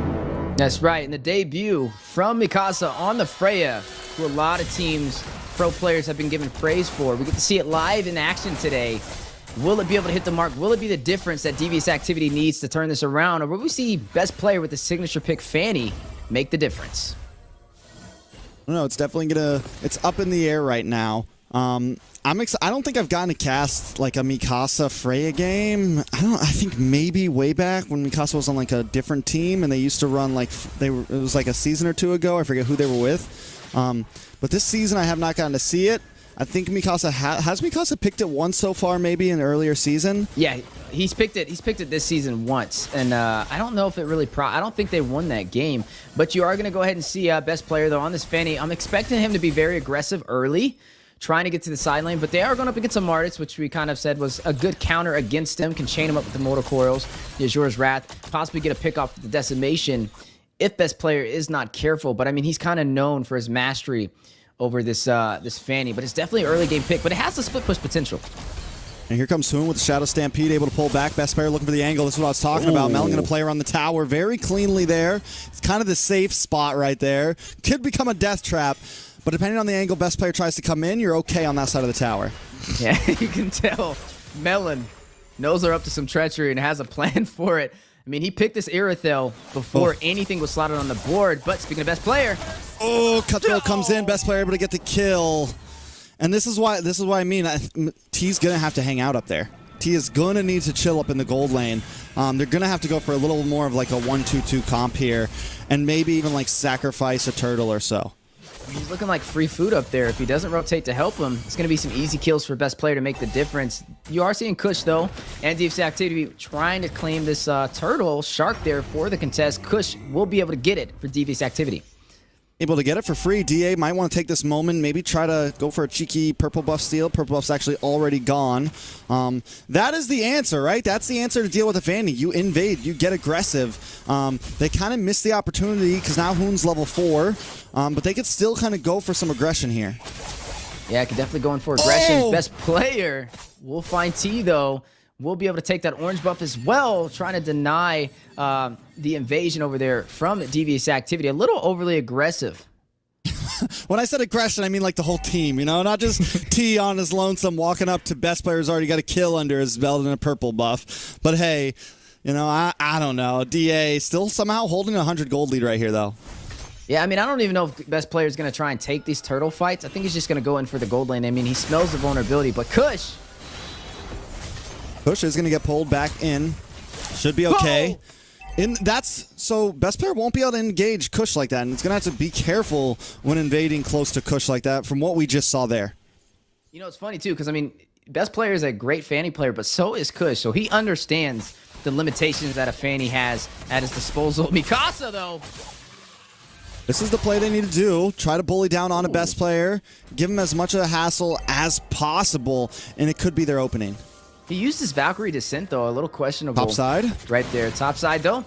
That's right, and the debut from Mikasa on the Freya, who a lot of teams, pro players have been given praise for. We get to see it live in action today. Will it be able to hit the mark? Will it be the difference that Devious Activity needs to turn this around? Or will we see best player with the signature pick Fanny make the difference? No, it's definitely it's up in the air right now. I don't think I've gotten to cast like a Mikasa Freya game. I think maybe way back when Mikasa was on like a different team and they used to run like it was like a season or two ago. I forget who they were with. But this season I have not gotten to see it. I think Mikasa has Mikasa picked it once so far, maybe in an earlier season. Yeah, he's picked it. He's picked it this season once, and I don't know if it really. I don't think they won that game. But you are going to go ahead and see best player though on this Fanny. I'm expecting him to be very aggressive early, trying to get to the side lane. But they are going up against some Martis, which we kind of said was a good counter against him. Can chain him up with the Mortal Coils, the Azure's Wrath, possibly get a pick off the Decimation if best player is not careful. But I mean, he's kind of known for his mastery over this Fanny, but it's definitely an early game pick, but it has the split push potential. And here comes Hoon with the Shadow Stampede, able to pull back. Best player looking for the angle. This is what I was talking about. Melon going to play around the tower very cleanly there. It's kind of the safe spot right there. Could become a death trap, but depending on the angle best player tries to come in, you're okay on that side of the tower. Yeah, you can tell Melon knows they're up to some treachery and has a plan for it. I mean, he picked this Irithel before anything was slotted on the board, but speaking of best player... Oh, Cutthroat comes in, best player able to get the kill. And this is why I mean, T's going to have to hang out up there. T is going to need to chill up in the gold lane. They're going to have to go for a little more of like a 1-2-2 comp here, and maybe even like sacrifice a turtle or so. He's looking like free food up there. If he doesn't rotate to help him, it's going to be some easy kills for best player to make the difference. You are seeing Kush, though, and Devious Activity trying to claim this turtle shark there for the contest. Kush will be able to get it for Devious Activity. Able to get it for free. DA might want to take this moment, maybe try to go for a cheeky purple buff steal. Purple buff's actually already gone. That is the answer, right? That's the answer to deal with a Fanny. You invade, you get aggressive. They kind of missed the opportunity because now Hoon's level 4, but they could still kind of go for some aggression here. Yeah, I could definitely go in for aggression. Oh! Best player will find T, though. We'll be able to take that orange buff as well, trying to deny the invasion over there from Devious Activity. A little overly aggressive. When I said aggression, I mean like the whole team, you know? Not just T on his lonesome walking up to best player's already got a kill under his belt and a purple buff. But hey, you know, I don't know. DA still somehow holding a 100 gold lead right here, though. Yeah, I mean, I don't even know if best player is going to try and take these turtle fights. I think he's just going to go in for the gold lane. I mean, he smells the vulnerability, but Kush is going to get pulled back in. Should be okay. So best player won't be able to engage Kush like that, and it's going to have to be careful when invading close to Kush like that from what we just saw there. You know, it's funny, too, because, I mean, best player is a great Fanny player, but so is Kush, so he understands the limitations that a Fanny has at his disposal. Mikasa, though. This is the play they need to do. Try to bully down on a best player, give him as much of a hassle as possible, and it could be their opening. He used his Valkyrie Descent, though. A little questionable. Top side. Right there. Top side, though.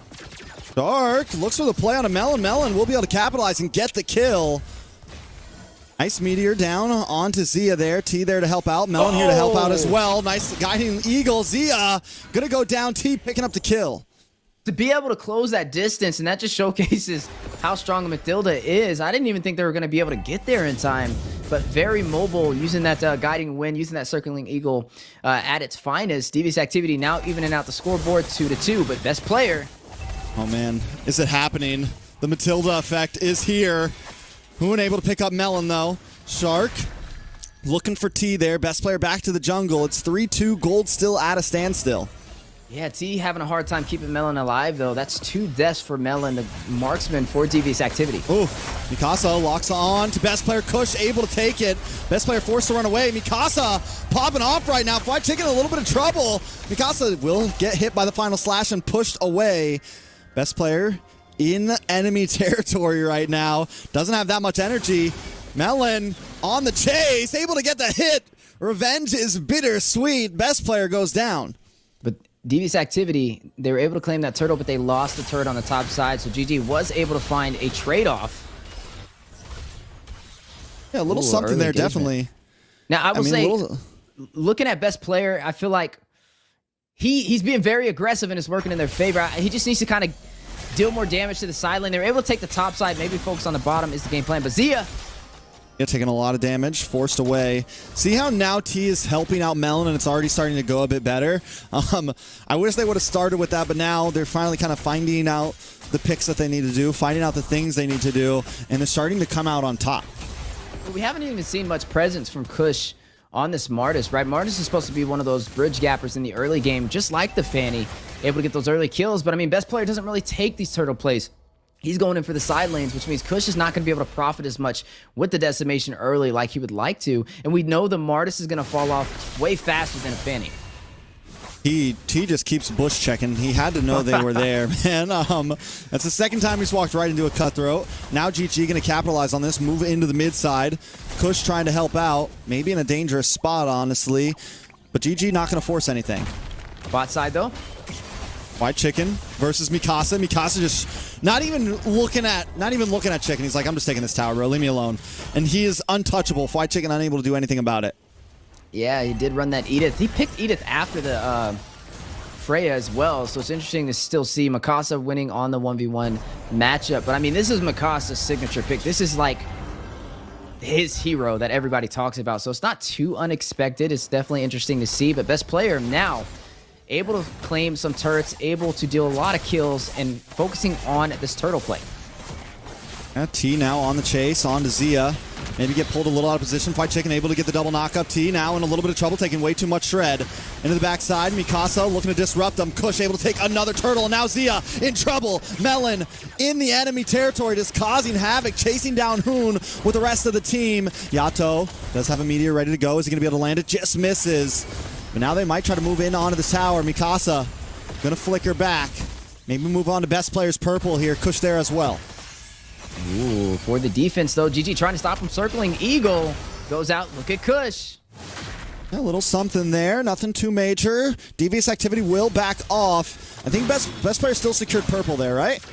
Dark looks for the play on a Melon. Melon will be able to capitalize and get the kill. Nice meteor down onto Zia there. T there to help out. Melon here to help out as well. Nice guiding eagle. Zia gonna go down. T picking up the kill. To be able to close that distance, and that just showcases how strong a Matilda is. I didn't even think they were going to be able to get there in time, but very mobile, using that guiding wind, using that circling eagle at its finest. Devious Activity now evening out the scoreboard 2-2, but best player. Oh man, is it happening? The Matilda effect is here. Hoon able to pick up Melon though. Shark looking for T there. Best player back to the jungle. It's 3-2, gold still at a standstill. Yeah, T having a hard time keeping Melon alive, though. That's 2 deaths for Melon, the marksman for Devious Activity. Ooh, Mikasa locks on to best player Kush, able to take it. Best player forced to run away. Mikasa popping off right now. Fried Chicken in a little bit of trouble. Mikasa will get hit by the final slash and pushed away. Best player in enemy territory right now. Doesn't have that much energy. Melon on the chase, able to get the hit. Revenge is bittersweet. Best player goes down. But Devious Activity, they were able to claim that turtle, but they lost the turret on the top side, so GG was able to find a trade-off. Yeah, a little something there, engagement. Definitely. Now, I will say, looking at best player, I feel like he's being very aggressive and it's working in their favor. He just needs to kind of deal more damage to the side lane. They were able to take the top side, maybe focus on the bottom is the game plan, but Zia... Yeah, taking a lot of damage, forced away. See how now T is helping out Melon and it's already starting to go a bit better? I wish they would have started with that, but now they're finally kind of finding out the picks that they need to do, finding out the things they need to do, and they're starting to come out on top. We haven't even seen much presence from Kush on this Martis, right? Martis is supposed to be one of those bridge gappers in the early game, just like the Fanny, able to get those early kills, but I mean, best player doesn't really take these turtle plays. He's going in for the side lanes, which means Kush is not going to be able to profit as much with the decimation early like he would like to. And we know the Martis is going to fall off way faster than a Fanny. T just keeps bush checking. He had to know they were there, man. That's the second time he's walked right into a cutthroat. Now GG going to capitalize on this, move into the mid side. Kush trying to help out. Maybe in a dangerous spot, honestly. But GG not going to force anything. Bot side, though. White Chicken versus Mikasa. Mikasa just not even looking at Chicken. He's like, I'm just taking this tower, bro. Leave me alone. And he is untouchable. White Chicken unable to do anything about it. Yeah, he did run that Edith. He picked Edith after the Freya as well, so it's interesting to still see Mikasa winning on the 1v1 matchup. But I mean, this is Mikasa's signature pick. This is like his hero that everybody talks about, so it's not too unexpected. It's definitely interesting to see. But best player now, able to claim some turrets, able to deal a lot of kills, and focusing on this turtle play. Yeah, T now on the chase, on to Zia. Maybe get pulled a little out of position. White Chicken able to get the double knock-up. T now in a little bit of trouble, taking way too much shred. Into the backside, Mikasa looking to disrupt them. Kush able to take another turtle, and now Zia in trouble. Melon in the enemy territory, just causing havoc, chasing down Hoon with the rest of the team. Yato does have a meteor ready to go. Is he going to be able to land it? Just misses. But now they might try to move in onto the tower. Mikasa gonna flicker back. Maybe move on to best player's purple here. Kush there as well. Ooh, for the defense though, GG trying to stop him circling. Eagle goes out. Look at Kush. A little something there. Nothing too major. Devious Activity will back off. I think best player still secured purple there, right?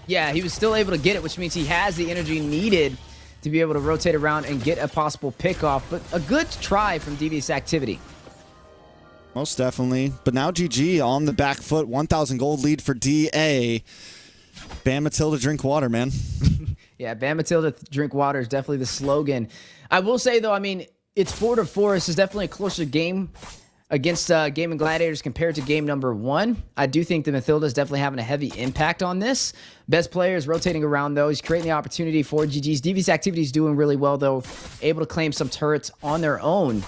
Yeah, he was still able to get it, which means he has the energy needed to be able to rotate around and get a possible pick off. But a good try from Devious Activity. Most definitely. But now GG on the back foot. 1,000 gold lead for DA. Ban Matilda, drink water, man. Yeah, Ban Matilda, drink water is definitely the slogan. I will say, though, I mean, it's 4-4. This is definitely a closer game against Game & Gladiators compared to game number 1. I do think the Matilda is definitely having a heavy impact on this. Best player is rotating around, though. He's creating the opportunity for GG's. Devious Activity is doing really well, though. Able to claim some turrets on their own.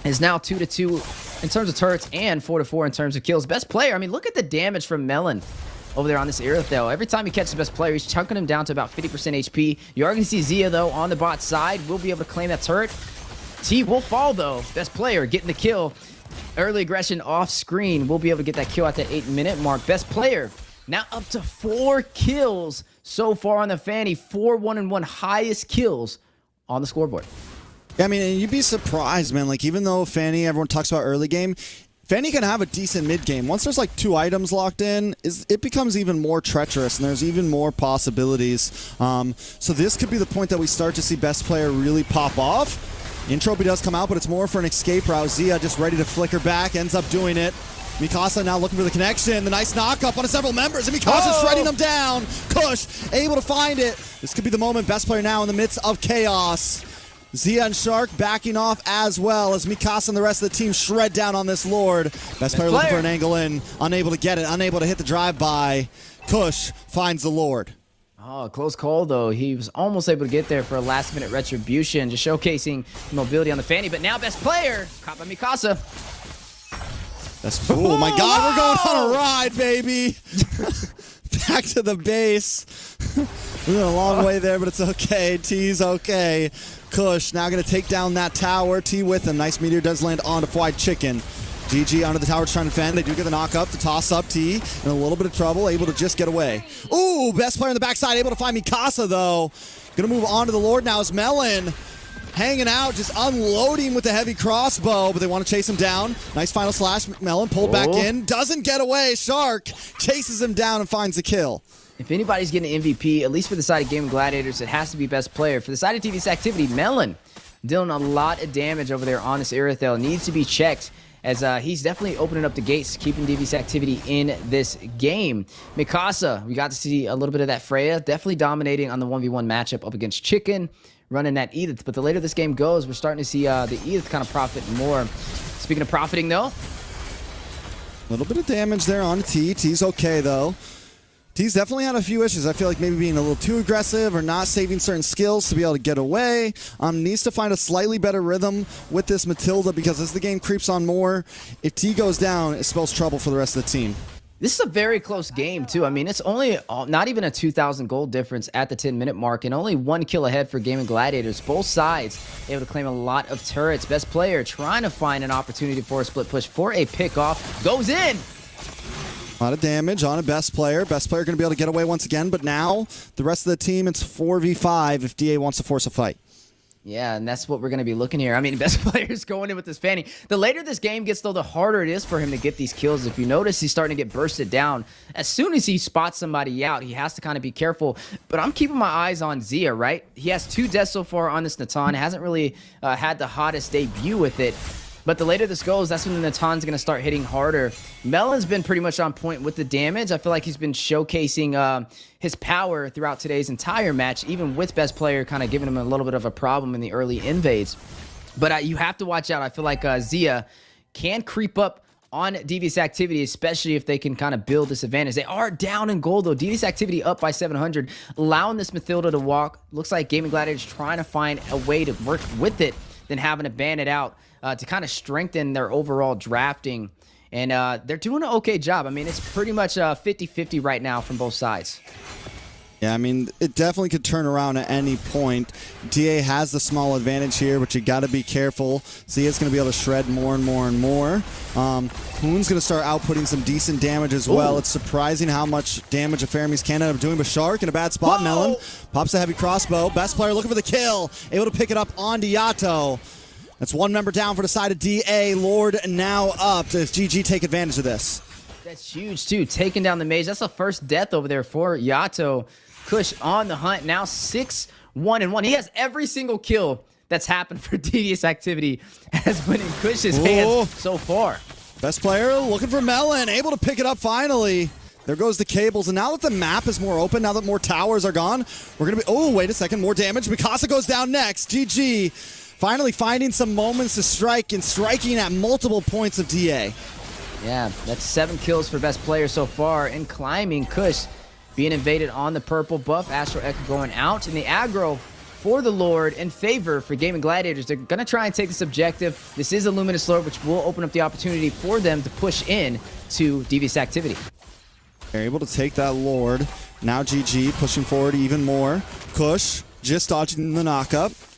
Is now 2-2 in terms of turrets and 4-4 in terms of kills. Best player, I mean, look at the damage from Melon over there on this Aerith, though. Every time he catches the best player, he's chunking him down to about 50% HP. You are going to see Zia, though, on the bot side. Will be able to claim that turret. T will fall, though. Best player getting the kill. Early aggression off screen. We'll be able to get that kill at that 8-minute mark. Best player now up to 4 kills so far on the Fanny. 4 1-1 highest kills on the scoreboard. Yeah, I mean, and you'd be surprised, man. Like, even though Fanny, everyone talks about early game, Fanny can have a decent mid game. Once there's like 2 items locked in, it becomes even more treacherous, and there's even more possibilities. So this could be the point that we start to see best player really pop off. Entropy does come out, but it's more for an escape route. Zia just ready to flicker back, ends up doing it. Mikasa now looking for the connection. The nice knock-up on several members, and Mikasa shredding them down. Kush able to find it. This could be the moment. Best player now in the midst of chaos. Zia and Shark backing off as well as Mikasa and the rest of the team shred down on this Lord. Best player looking for an angle in. Unable to get it. Unable to hit the drive-by. Kush finds the Lord. Oh, close call, though. He was almost able to get there for a last-minute retribution, just showcasing mobility on the Fanny. But now best player, caught by Mikasa. Oh my God, we're going on a ride, baby. Back to the base. We're going a long way there, but it's okay. T's okay. Kush now going to take down that tower. T with him. Nice meteor does land onto Fried Chicken. GG onto the tower trying to defend. They do get the knock up. The toss up. T in a little bit of trouble. Able to just get away. Ooh, best player on the backside. Able to find Mikasa, though. Going to move on to the Lord now is Melon. Hanging out, just unloading with the heavy crossbow, but they want to chase him down. Nice final slash. Melon pulled back in. Doesn't get away. Shark chases him down and finds the kill. If anybody's getting an MVP, at least for the side of Game of Gladiators, it has to be best player. For the side of TV's activity, Melon dealing a lot of damage over there on this Irithel. Needs to be checked, as he's definitely opening up the gates, keeping DV's activity in this game. Mikasa, we got to see a little bit of that Freya, definitely dominating on the 1v1 matchup up against Chicken, running that Edith. But the later this game goes, we're starting to see the Edith kind of profit more. Speaking of profiting, though, a little bit of damage there on T. T's okay, though. T's definitely had a few issues. I feel like maybe being a little too aggressive or not saving certain skills to be able to get away. Needs to find a slightly better rhythm with this Matilda, because as the game creeps on more, if T goes down, it spells trouble for the rest of the team. this is a very close game, too. I mean, it's only not even a 2,000 gold difference at the 10-minute mark, and only 1 kill ahead for Gaming Gladiators. Both sides able to claim a lot of turrets. Best player trying to find an opportunity for a split push for a pick off. Goes in! A lot of damage on a best player. Best player going to be able to get away once again, but now the rest of the team, it's 4v5 if DA wants to force a fight. Yeah, and that's what we're going to be looking here. I mean, best player's going in with this Fanny. The later this game gets, though, the harder it is for him to get these kills. If you notice, he's starting to get bursted down. As soon as he spots somebody out, he has to kind of be careful. But I'm keeping my eyes on Zia, right? He has 2 deaths so far on this Natan. Hasn't really had the hottest debut with it. But the later this goes, that's when the Natan's going to start hitting harder. Melon's been pretty much on point with the damage. I feel like he's been showcasing his power throughout today's entire match, even with best player kind of giving him a little bit of a problem in the early invades. But you have to watch out. I feel like Zia can creep up on Devious Activity, especially if they can kind of build this advantage. They are down in gold, though. Devious Activity up by 700, allowing this Mathilda to walk. Looks like Gaming Gladiators trying to find a way to work with it than having to ban it out. To kind of strengthen their overall drafting. And they're doing an okay job. I mean, it's pretty much 50-50 right now from both sides. Yeah, I mean, it definitely could turn around at any point. DA has the small advantage here, but you got to be careful. Zia's going to be able to shred more and more and more. Hoon's going to start outputting some decent damage as well. Ooh. It's surprising how much damage a Faramis can end up doing, but Shark in a bad spot. Whoa! Melon pops a heavy crossbow. Best player looking for the kill. Able to pick it up onto Yato. That's 1 member down for the side of DA. Lord now up. Does GG take advantage of this? That's huge, too. Taking down the mage. That's the first death over there for Yato. Kush on the hunt. Now 6-1-1. He has every single kill that's happened for Devious Activity has been in Kush's hands so far. Best player looking for Melon. Able to pick it up finally. There goes the cables. And now that the map is more open, now that more towers are gone, we're going to be... Oh, wait a second. More damage. Mikasa goes down next. GG. Finally finding some moments to strike and striking at multiple points of DA. Yeah, that's 7 kills for best player so far. And climbing, Kush being invaded on the purple buff. Astral Echo going out. And the aggro for the Lord in favor for Gaming Gladiators. They're going to try and take this objective. This is a Luminous Lord, which will open up the opportunity for them to push in to Devious Activity. They're able to take that Lord. Now GG pushing forward even more. Kush just dodging the knockup.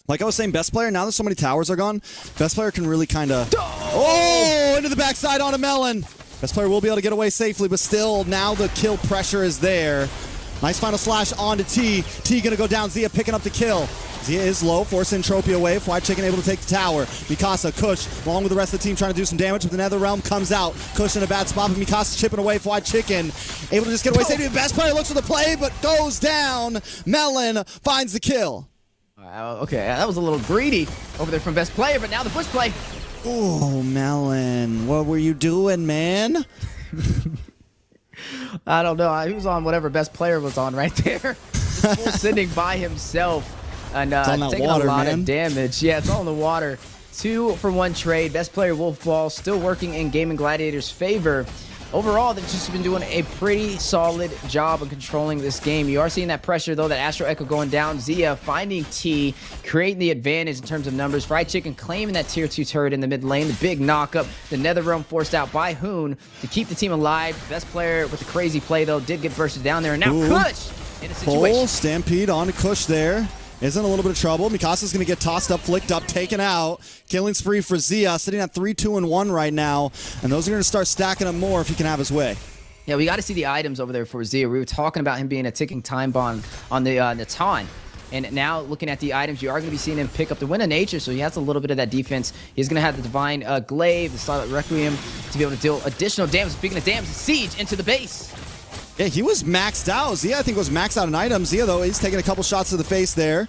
Like I was saying, best player, now that so many towers are gone, best player can really kind of... Oh! Into the backside on a Melon. Best player will be able to get away safely, but still, now the kill pressure is there. Nice final slash onto T. T gonna go down. Zia picking up the kill. Zia is low, forcing Entropy away. Fried Chicken able to take the tower. Mikasa, Kush, along with the rest of the team, trying to do some damage, but the Nether Realm comes out. Kush in a bad spot, but Mikasa chipping away. Fried Chicken able to just get away safely. The best player looks for the play, but goes down. Melon finds the kill. Okay, that was a little greedy over there from best player, but now the push play. Oh, Melon, what were you doing, man? I don't know. He was on whatever best player was on right there. Full sending by himself and taking water, a lot of damage. Yeah, it's all in the water. 2-for-1 trade. Best player Wolf Ball still working in Gaming Gladiators' favor. overall, they've just been doing a pretty solid job of controlling this game. You are seeing that pressure, though, that Astro Echo going down. Zia finding T, creating the advantage in terms of numbers. Fried Chicken claiming that tier 2 turret in the mid lane. The big knockup. The Nether Realm forced out by Hoon to keep the team alive. Best player with the crazy play, though, did get bursted down there. And now Kush in a situation. Pull, Stampede on to Kush there. Is in a little bit of trouble. Mikasa's going to get tossed up, flicked up, taken out. Killing spree for Zia, sitting at 3-2-1 right now. And those are going to start stacking up more if he can have his way. Yeah, we got to see the items over there for Zia. We were talking about him being a ticking time bomb on the Natan. And now looking at the items, you are going to be seeing him pick up the Wind of Nature, so he has a little bit of that defense. He's going to have the Divine Glaive, the Silent Requiem to be able to deal additional damage. Speaking of damage, Siege into the base. Yeah, he was maxed out. Zia, I think, was maxed out in items. Zia, though, he's taking a couple shots to the face there.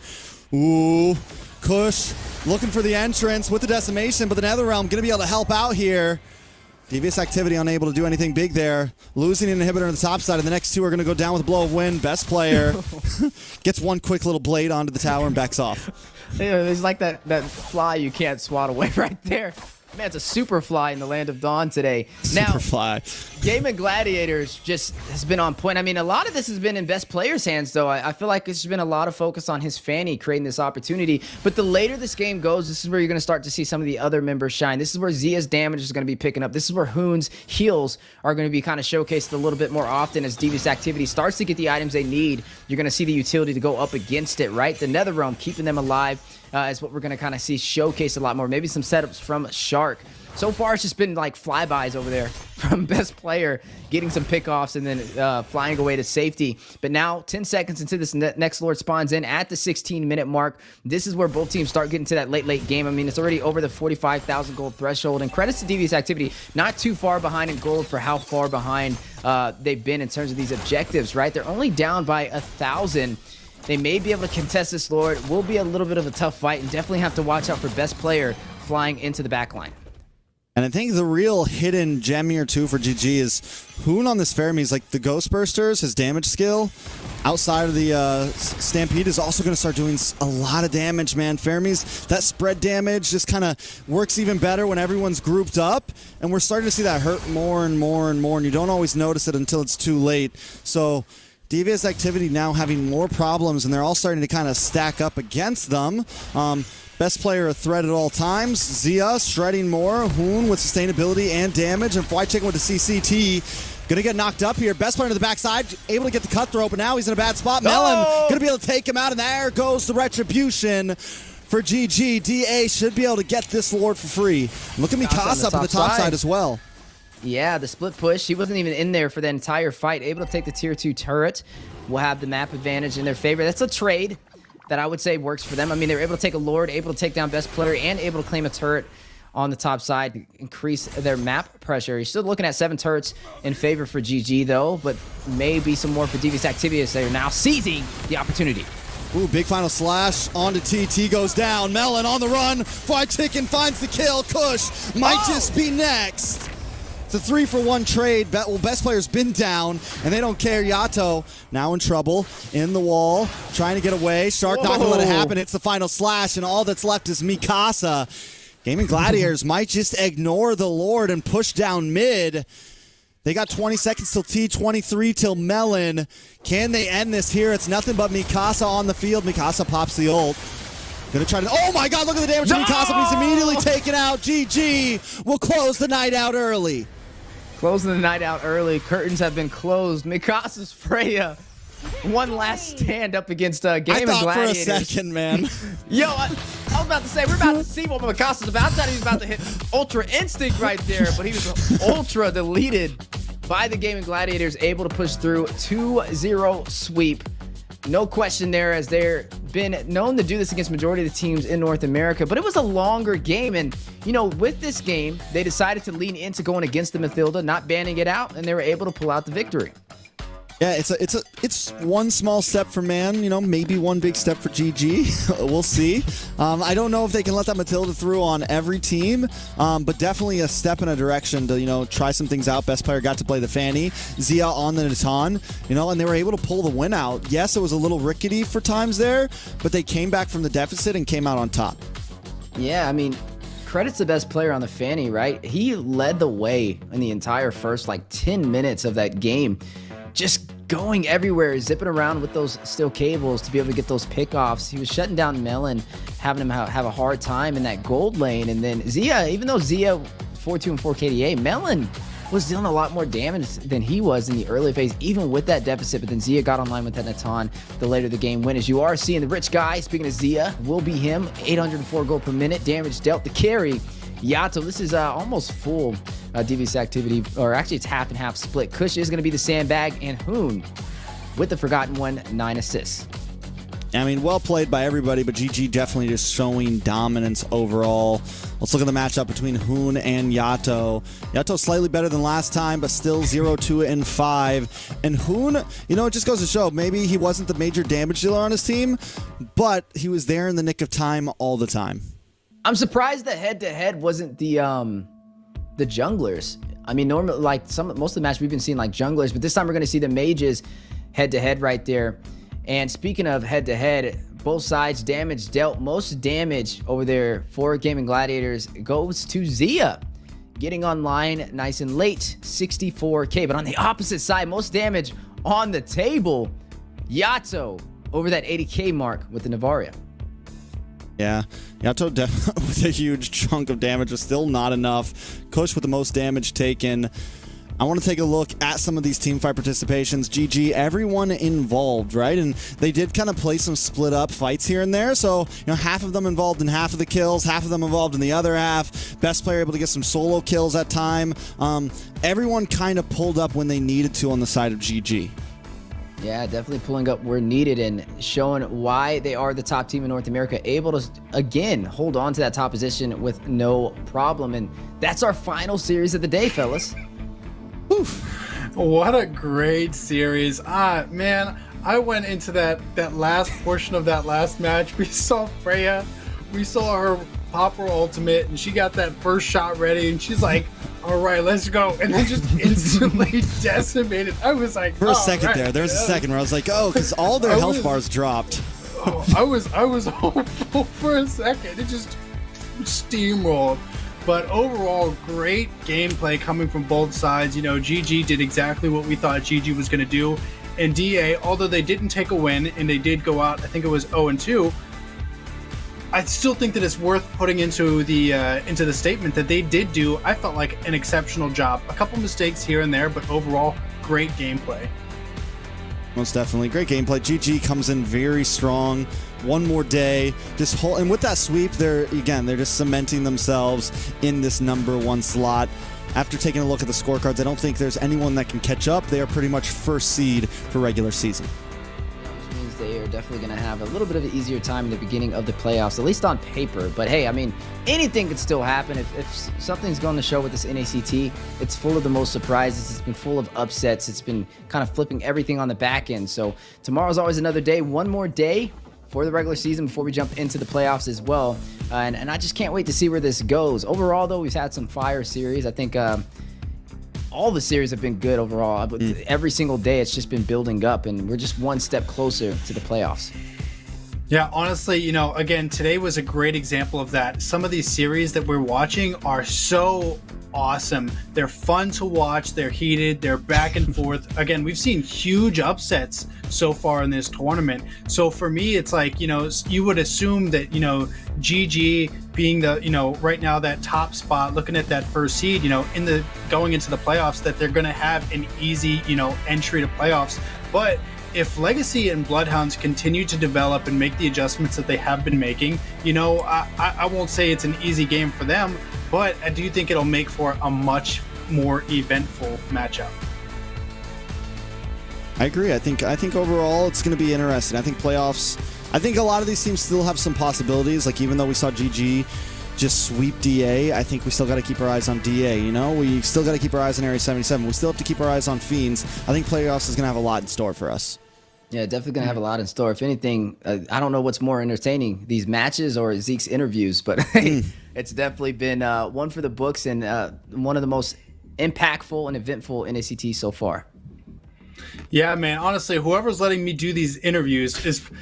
Ooh, Kush looking for the entrance with the decimation, but the Netherrealm going to be able to help out here. Devious Activity unable to do anything big there. Losing an inhibitor on the top side, and the next two are going to go down with a blow of wind. Best player gets one quick little blade onto the tower and backs off. Yeah, it's like that fly you can't swat away right there. Man, it's a super fly in the land of Dawn today. Now, super fly. Gaming Gladiators just has been on point. I mean, a lot of this has been in best player's hands, though. I feel like there's been a lot of focus on his Fanny creating this opportunity. But the later this game goes, this is where you're going to start to see some of the other members shine. This is where Zia's damage is going to be picking up. This is where Hoon's heals are going to be kind of showcased a little bit more often as Devious Activity starts to get the items they need. You're going to see the utility to go up against it, right? The Netherrealm keeping them alive. Is what we're going to kind of see showcased a lot more. Maybe some setups from Shark. So far, it's just been like flybys over there from best player, getting some pickoffs and then flying away to safety. But now, 10 seconds into this next Lord spawns in at the 16-minute mark. This is where both teams start getting to that late game. I mean, it's already over the 45,000 gold threshold. And credits to Devious Activity, not too far behind in gold for how far behind they've been in terms of these objectives, right? They're only down by 1,000. They may be able to contest this Lord. Will be a little bit of a tough fight, and definitely have to watch out for best player flying into the backline. And I think the real hidden gem here, too, for GG is Hoon on this Faramir is like the Ghost Bursters, his damage skill. Outside of the Stampede is also going to start doing a lot of damage, man. Faramir's, that spread damage just kind of works even better when everyone's grouped up. And we're starting to see that hurt more and more and more, and you don't always notice it until it's too late. So Devious Activity now having more problems, and they're all starting to kind of stack up against them. Best player a threat at all times. Zia shredding more. Hoon with sustainability and damage, and Fried Chicken with the CCT. Gonna get knocked up here. Best player to the backside, able to get the cutthroat, but now he's in a bad spot. Melon gonna be able to take him out, and there goes the retribution for GG. DA should be able to get this Lord for free. Look at Mikasa up on the top side as well. Yeah, the split push. He wasn't even in there for the entire fight. Able to take the tier 2 turret. Will have the map advantage in their favor. That's a trade that I would say works for them. I mean, they were able to take a Lord, able to take down best player, and able to claim a turret on the top side to increase their map pressure. You're still looking at 7 turrets in favor for GG, though, but maybe some more for Devious Activity as they're now seizing the opportunity. Ooh, big final slash onto TT goes down. Melon on the run. Fried Chicken finds the kill. Kush might just be next. It's a 3-for-1 trade. Well, best player's been down, and they don't care. Yato now in trouble in the wall, trying to get away. Shark not gonna let it happen. It's the final slash, and all that's left is Mikasa. Gaming Gladiators might just ignore the Lord and push down mid. They got 20 seconds till T, 23 till Melon. Can they end this here? It's nothing but Mikasa on the field. Mikasa pops the ult. Gonna try to, oh my god, look at the damage to Mikasa, but he's immediately taken out. GG will close the night out early. Closing the night out early. Curtains have been closed. Mikasa's Freya. One last stand up against Gaming Gladiators. I thought for a second, man. Yo, I was about to say, we're about to see what Mikasa's about. I thought he was about to hit Ultra Instinct right there, but he was ultra deleted by the Gaming Gladiators, able to push through 2-0 sweep. No question there, as they're been known to do this against majority of the teams in North America, but it was a longer game. And, you know, with this game, they decided to lean into going against the Mathilda, not banning it out, and they were able to pull out the victory. Yeah, it's one small step for Man, you know, maybe one big step for GG. We'll see. I don't know if they can let that Matilda through on every team, but definitely a step in a direction to, you know, try some things out. Best player got to play the Fanny. Zia on the Natan, you know, and they were able to pull the win out. Yes, it was a little rickety for times there, but they came back from the deficit and came out on top. Yeah, I mean, credit's the best player on the Fanny, right? He led the way in the entire first 10 minutes of that game, just going everywhere, zipping around with those steel cables to be able to get those pickoffs. He was shutting down Melon, having him have a hard time in that gold lane. And then Zia, even though Zia 4-2 and 4 KDA, Melon was dealing a lot more damage than he was in the early phase, even with that deficit. But then Zia got online with that Natan, the later the game went. As you are seeing, the rich guy, speaking of Zia, will be him. 804 gold per minute, damage dealt. The carry, Yato, this is almost full devious activity, or actually it's half and half split. Kush is going to be the sandbag, and Hoon with the forgotten one, 9 assists. I mean, well played by everybody, but GG definitely just showing dominance overall. Let's look at the matchup between Hoon and Yato. Yato slightly better than last time, but still 0-2 and 5. And Hoon, it just goes to show, maybe he wasn't the major damage dealer on his team, but he was there in the nick of time all the time. I'm surprised that head-to-head wasn't the junglers. I mean, normally, most of the match we've been seeing junglers, but this time we're going to see the mages head-to-head right there. And speaking of head-to-head, both sides damage dealt. Most damage over there for Gaming Gladiators goes to Zia, getting online nice and late, 64k. But on the opposite side, most damage on the table, Yato over that 80k mark with the Navaria. Yeah, Yato with a huge chunk of damage was still not enough. Kush with the most damage taken. I want to take a look at some of these teamfight participations. GG, everyone involved, right? And they did kind of play some split up fights here and there. So, half of them involved in half of the kills, half of them involved in the other half. Best player able to get some solo kills at time. Everyone kind of pulled up when they needed to on the side of GG. Yeah, definitely pulling up where needed and showing why they are the top team in North America, able to, again, hold on to that top position with no problem. And that's our final series of the day, fellas. Oof. What a great series. Man, I went into that last portion of that last match. We saw Freya. We saw her pop her ultimate, and she got that first shot ready, and she's like, all right, let's go. And then just instantly decimated. I was like, for a second there was a second where I was like, oh, because all their health bars dropped. Oh, I was hopeful for a second. It just steamrolled. But overall, great gameplay coming from both sides. GG did exactly what we thought GG was going to do. And DA, although they didn't take a win and they did go out, I think it was 0-2, I still think that it's worth putting into the statement that they did do, I felt like, an exceptional job. A couple mistakes here and there, but overall, great gameplay. Most definitely. Great gameplay. GG comes in very strong. One more day. And with that sweep, they're just cementing themselves in this #1 slot. After taking a look at the scorecards, I don't think there's anyone that can catch up. They are pretty much first seed for regular season. Which means they are definitely going to have a little bit of an easier time in the beginning of the playoffs, at least on paper. But hey, I mean, anything could still happen. If something's going to show with this NACT, it's full of the most surprises. It's been full of upsets. It's been kind of flipping everything on the back end. So tomorrow's always another day. One more day for the regular season before we jump into the playoffs as well. And I just can't wait to see where this goes. Overall, though, we've had some fire series. I think all the series have been good overall. Every single day, it's just been building up, and we're just one step closer to the playoffs. Yeah, honestly, again, today was a great example of that. Some of these series that we're watching are so awesome. They're fun to watch. They're heated. They're back and forth. Again, we've seen huge upsets so far in this tournament. So for me, it's like, you would assume that, GG being the, right now that top spot, looking at that first seed, going into the playoffs, that they're going to have an easy, entry to playoffs. But if Legacy and Bloodhounds continue to develop and make the adjustments that they have been making, I won't say it's an easy game for them, but I do think it'll make for a much more eventful matchup. I agree. I think overall it's going to be interesting. I think playoffs, I think a lot of these teams still have some possibilities. Like, even though we saw GG just sweep DA, I think we still got to keep our eyes on DA, We still got to keep our eyes on Area 77. We still have to keep our eyes on Fiends. I think playoffs is going to have a lot in store for us. Yeah, definitely going to have a lot in store. If anything, I don't know what's more entertaining, these matches or Zeke's interviews, but it's definitely been one for the books and one of the most impactful and eventful NACT so far. Yeah, man. Honestly, whoever's letting me do these interviews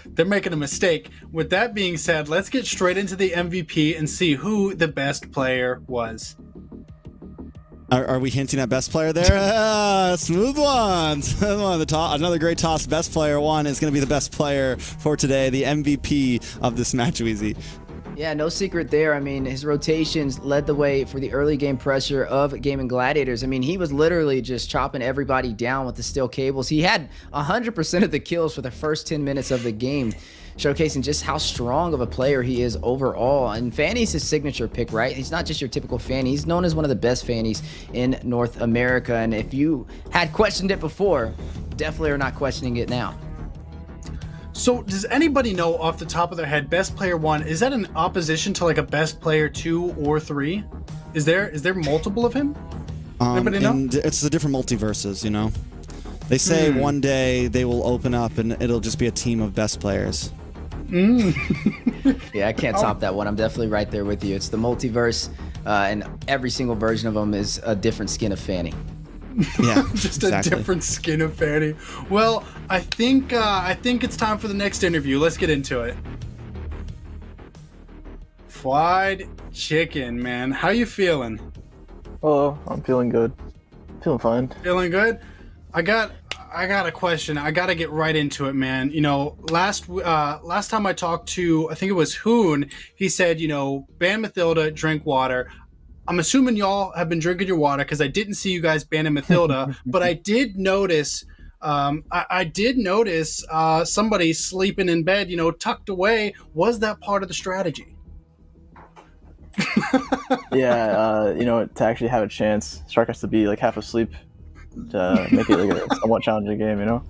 they're making a mistake. With that being said, let's get straight into the MVP and see who the best player was. Are we hinting at best player there? Smooth one. Another great toss. Best player one is going to be the best player for today, the MVP of this match, Weezy. Yeah, no secret there. I mean, his rotations led the way for the early game pressure of Gaming Gladiators. I mean, he was literally just chopping everybody down with the steel cables. He had 100% of the kills for the first 10 minutes of the game, showcasing just how strong of a player he is overall. And Fanny's his signature pick, right? He's not just your typical Fanny. He's known as one of the best Fannies in North America. And if you had questioned it before, definitely are not questioning it now. So does anybody know off the top of their head, best player one, is that in opposition to like a best player 2 or 3? Is there multiple of him? Anybody know? It's the different multiverses, you know? They say one day they will open up and it'll just be a team of best players. Yeah, I can't top that one. I'm definitely right there with you. It's the multiverse, and every single version of them is a different skin of Fanny. Yeah, just exactly. a different skin of Fanny. Well, I think it's time for the next interview. Let's get into it. Fried chicken, man. How you feeling? Oh, I'm feeling good. Feeling fine. Feeling good? I got a question. I got to get right into it, man. You know, last time I talked to, I think it was Hoon, he said, you know, ban Mathilda, drink water. I'm assuming y'all have been drinking your water because I didn't see you guys banning Mathilda, but I did notice somebody sleeping in bed, you know, tucked away. Was that part of the strategy? Yeah, you know, to actually have a chance, Shark has to be like half asleep to make it like a somewhat challenging game, you know?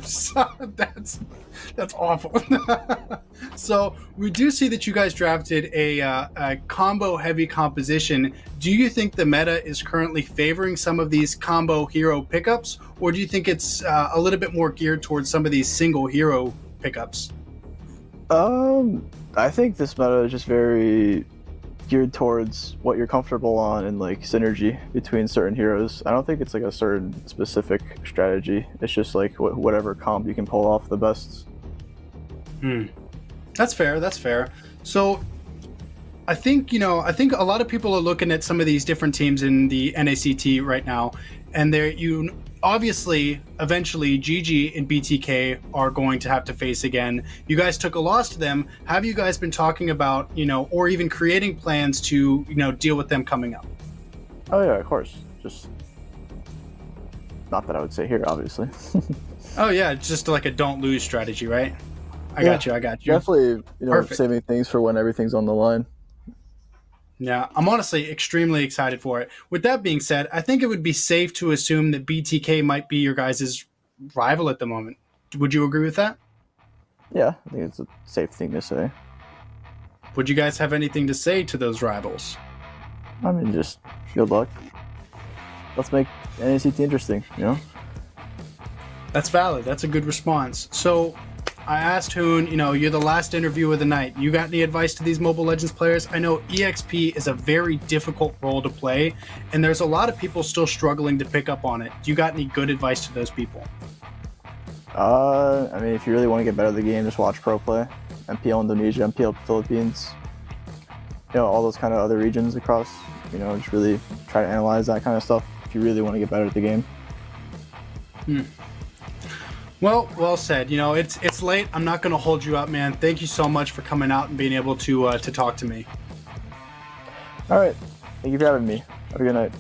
So that's awful. So we do see that you guys drafted a combo heavy composition. Do you think the meta is currently favoring some of these combo hero pickups, or do you think it's a little bit more geared towards some of these single hero pickups? I think this meta is just very geared towards what you're comfortable on and like synergy between certain heroes. I don't think it's like a certain specific strategy. It's just like whatever comp you can pull off the best. That's fair. So I think a lot of people are looking at some of these different teams in the NACT right now, and obviously eventually GG and BTK are going to have to face again. You guys took a loss to them. Have you guys been talking about, or even creating plans to, deal with them coming up? Oh yeah, of course. Just not that I would say here, obviously. Oh yeah, it's just like a don't lose strategy, right? I got you. Definitely, Perfect. saving things for when everything's on the line. Yeah, I'm honestly extremely excited for it. With that being said, I think it would be safe to assume that BTK might be your guys' rival at the moment. Would you agree with that? Yeah, I think it's a safe thing to say. Would you guys have anything to say to those rivals? I mean, just good luck. Let's make NACT interesting, That's valid. That's a good response. So I asked Hoon, you're the last interview of the night. You got any advice to these Mobile Legends players? I know EXP is a very difficult role to play, and there's a lot of people still struggling to pick up on it. Do you got any good advice to those people? I mean, if you really want to get better at the game, just watch pro play. MPL Indonesia, MPL Philippines, all those kind of other regions across, just really try to analyze that kind of stuff if you really want to get better at the game. Well said. It's late. I'm not going to hold you up, man. Thank you so much for coming out and being able to talk to me. All right. Thank you for having me. Have a good night.